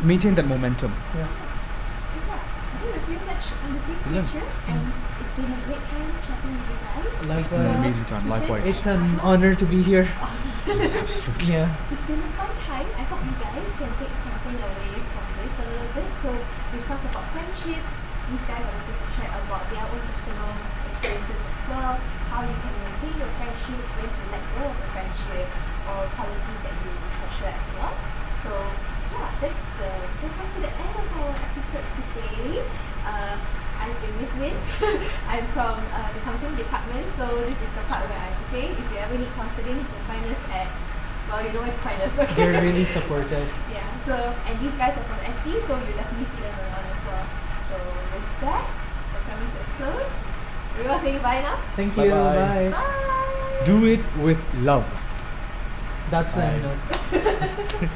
Speaker 2: Maintain that momentum.
Speaker 3: Yeah.
Speaker 1: So yeah, I think we're pretty much on the same
Speaker 2: Yeah.
Speaker 1: page here, and it's been a great time chatting with you guys.
Speaker 3: Likewise.
Speaker 2: It's been an
Speaker 1: So,
Speaker 2: amazing time.
Speaker 1: Kishan,
Speaker 2: Likewise.
Speaker 3: It's an honor to be here.
Speaker 2: Absolutely.
Speaker 3: Yeah.
Speaker 1: It's been a fun time. I hope you guys can take something away from this a little bit. So we've talked about friendships. These guys are also shared about their own personal experiences as well. How you can maintain your friendships, when to let go of a friendship, or qualities that you treasure as well. So yeah, that comes to the end of our episode today. I've been Miss Lin. I'm from the counseling department, so this is the part where I have to say, if you ever need counseling, you can find us at, well, you know where to find us, okay?
Speaker 3: They're really supportive.
Speaker 1: Yeah, so, and these guys are from SC, so you definitely see them around as well. So with that, we're coming to a close. Everyone saying bye now?
Speaker 3: Thank you.
Speaker 2: Bye-bye.
Speaker 3: Bye.
Speaker 1: Bye!
Speaker 2: Do it with love.
Speaker 3: That's the
Speaker 2: Bye.
Speaker 3: end note.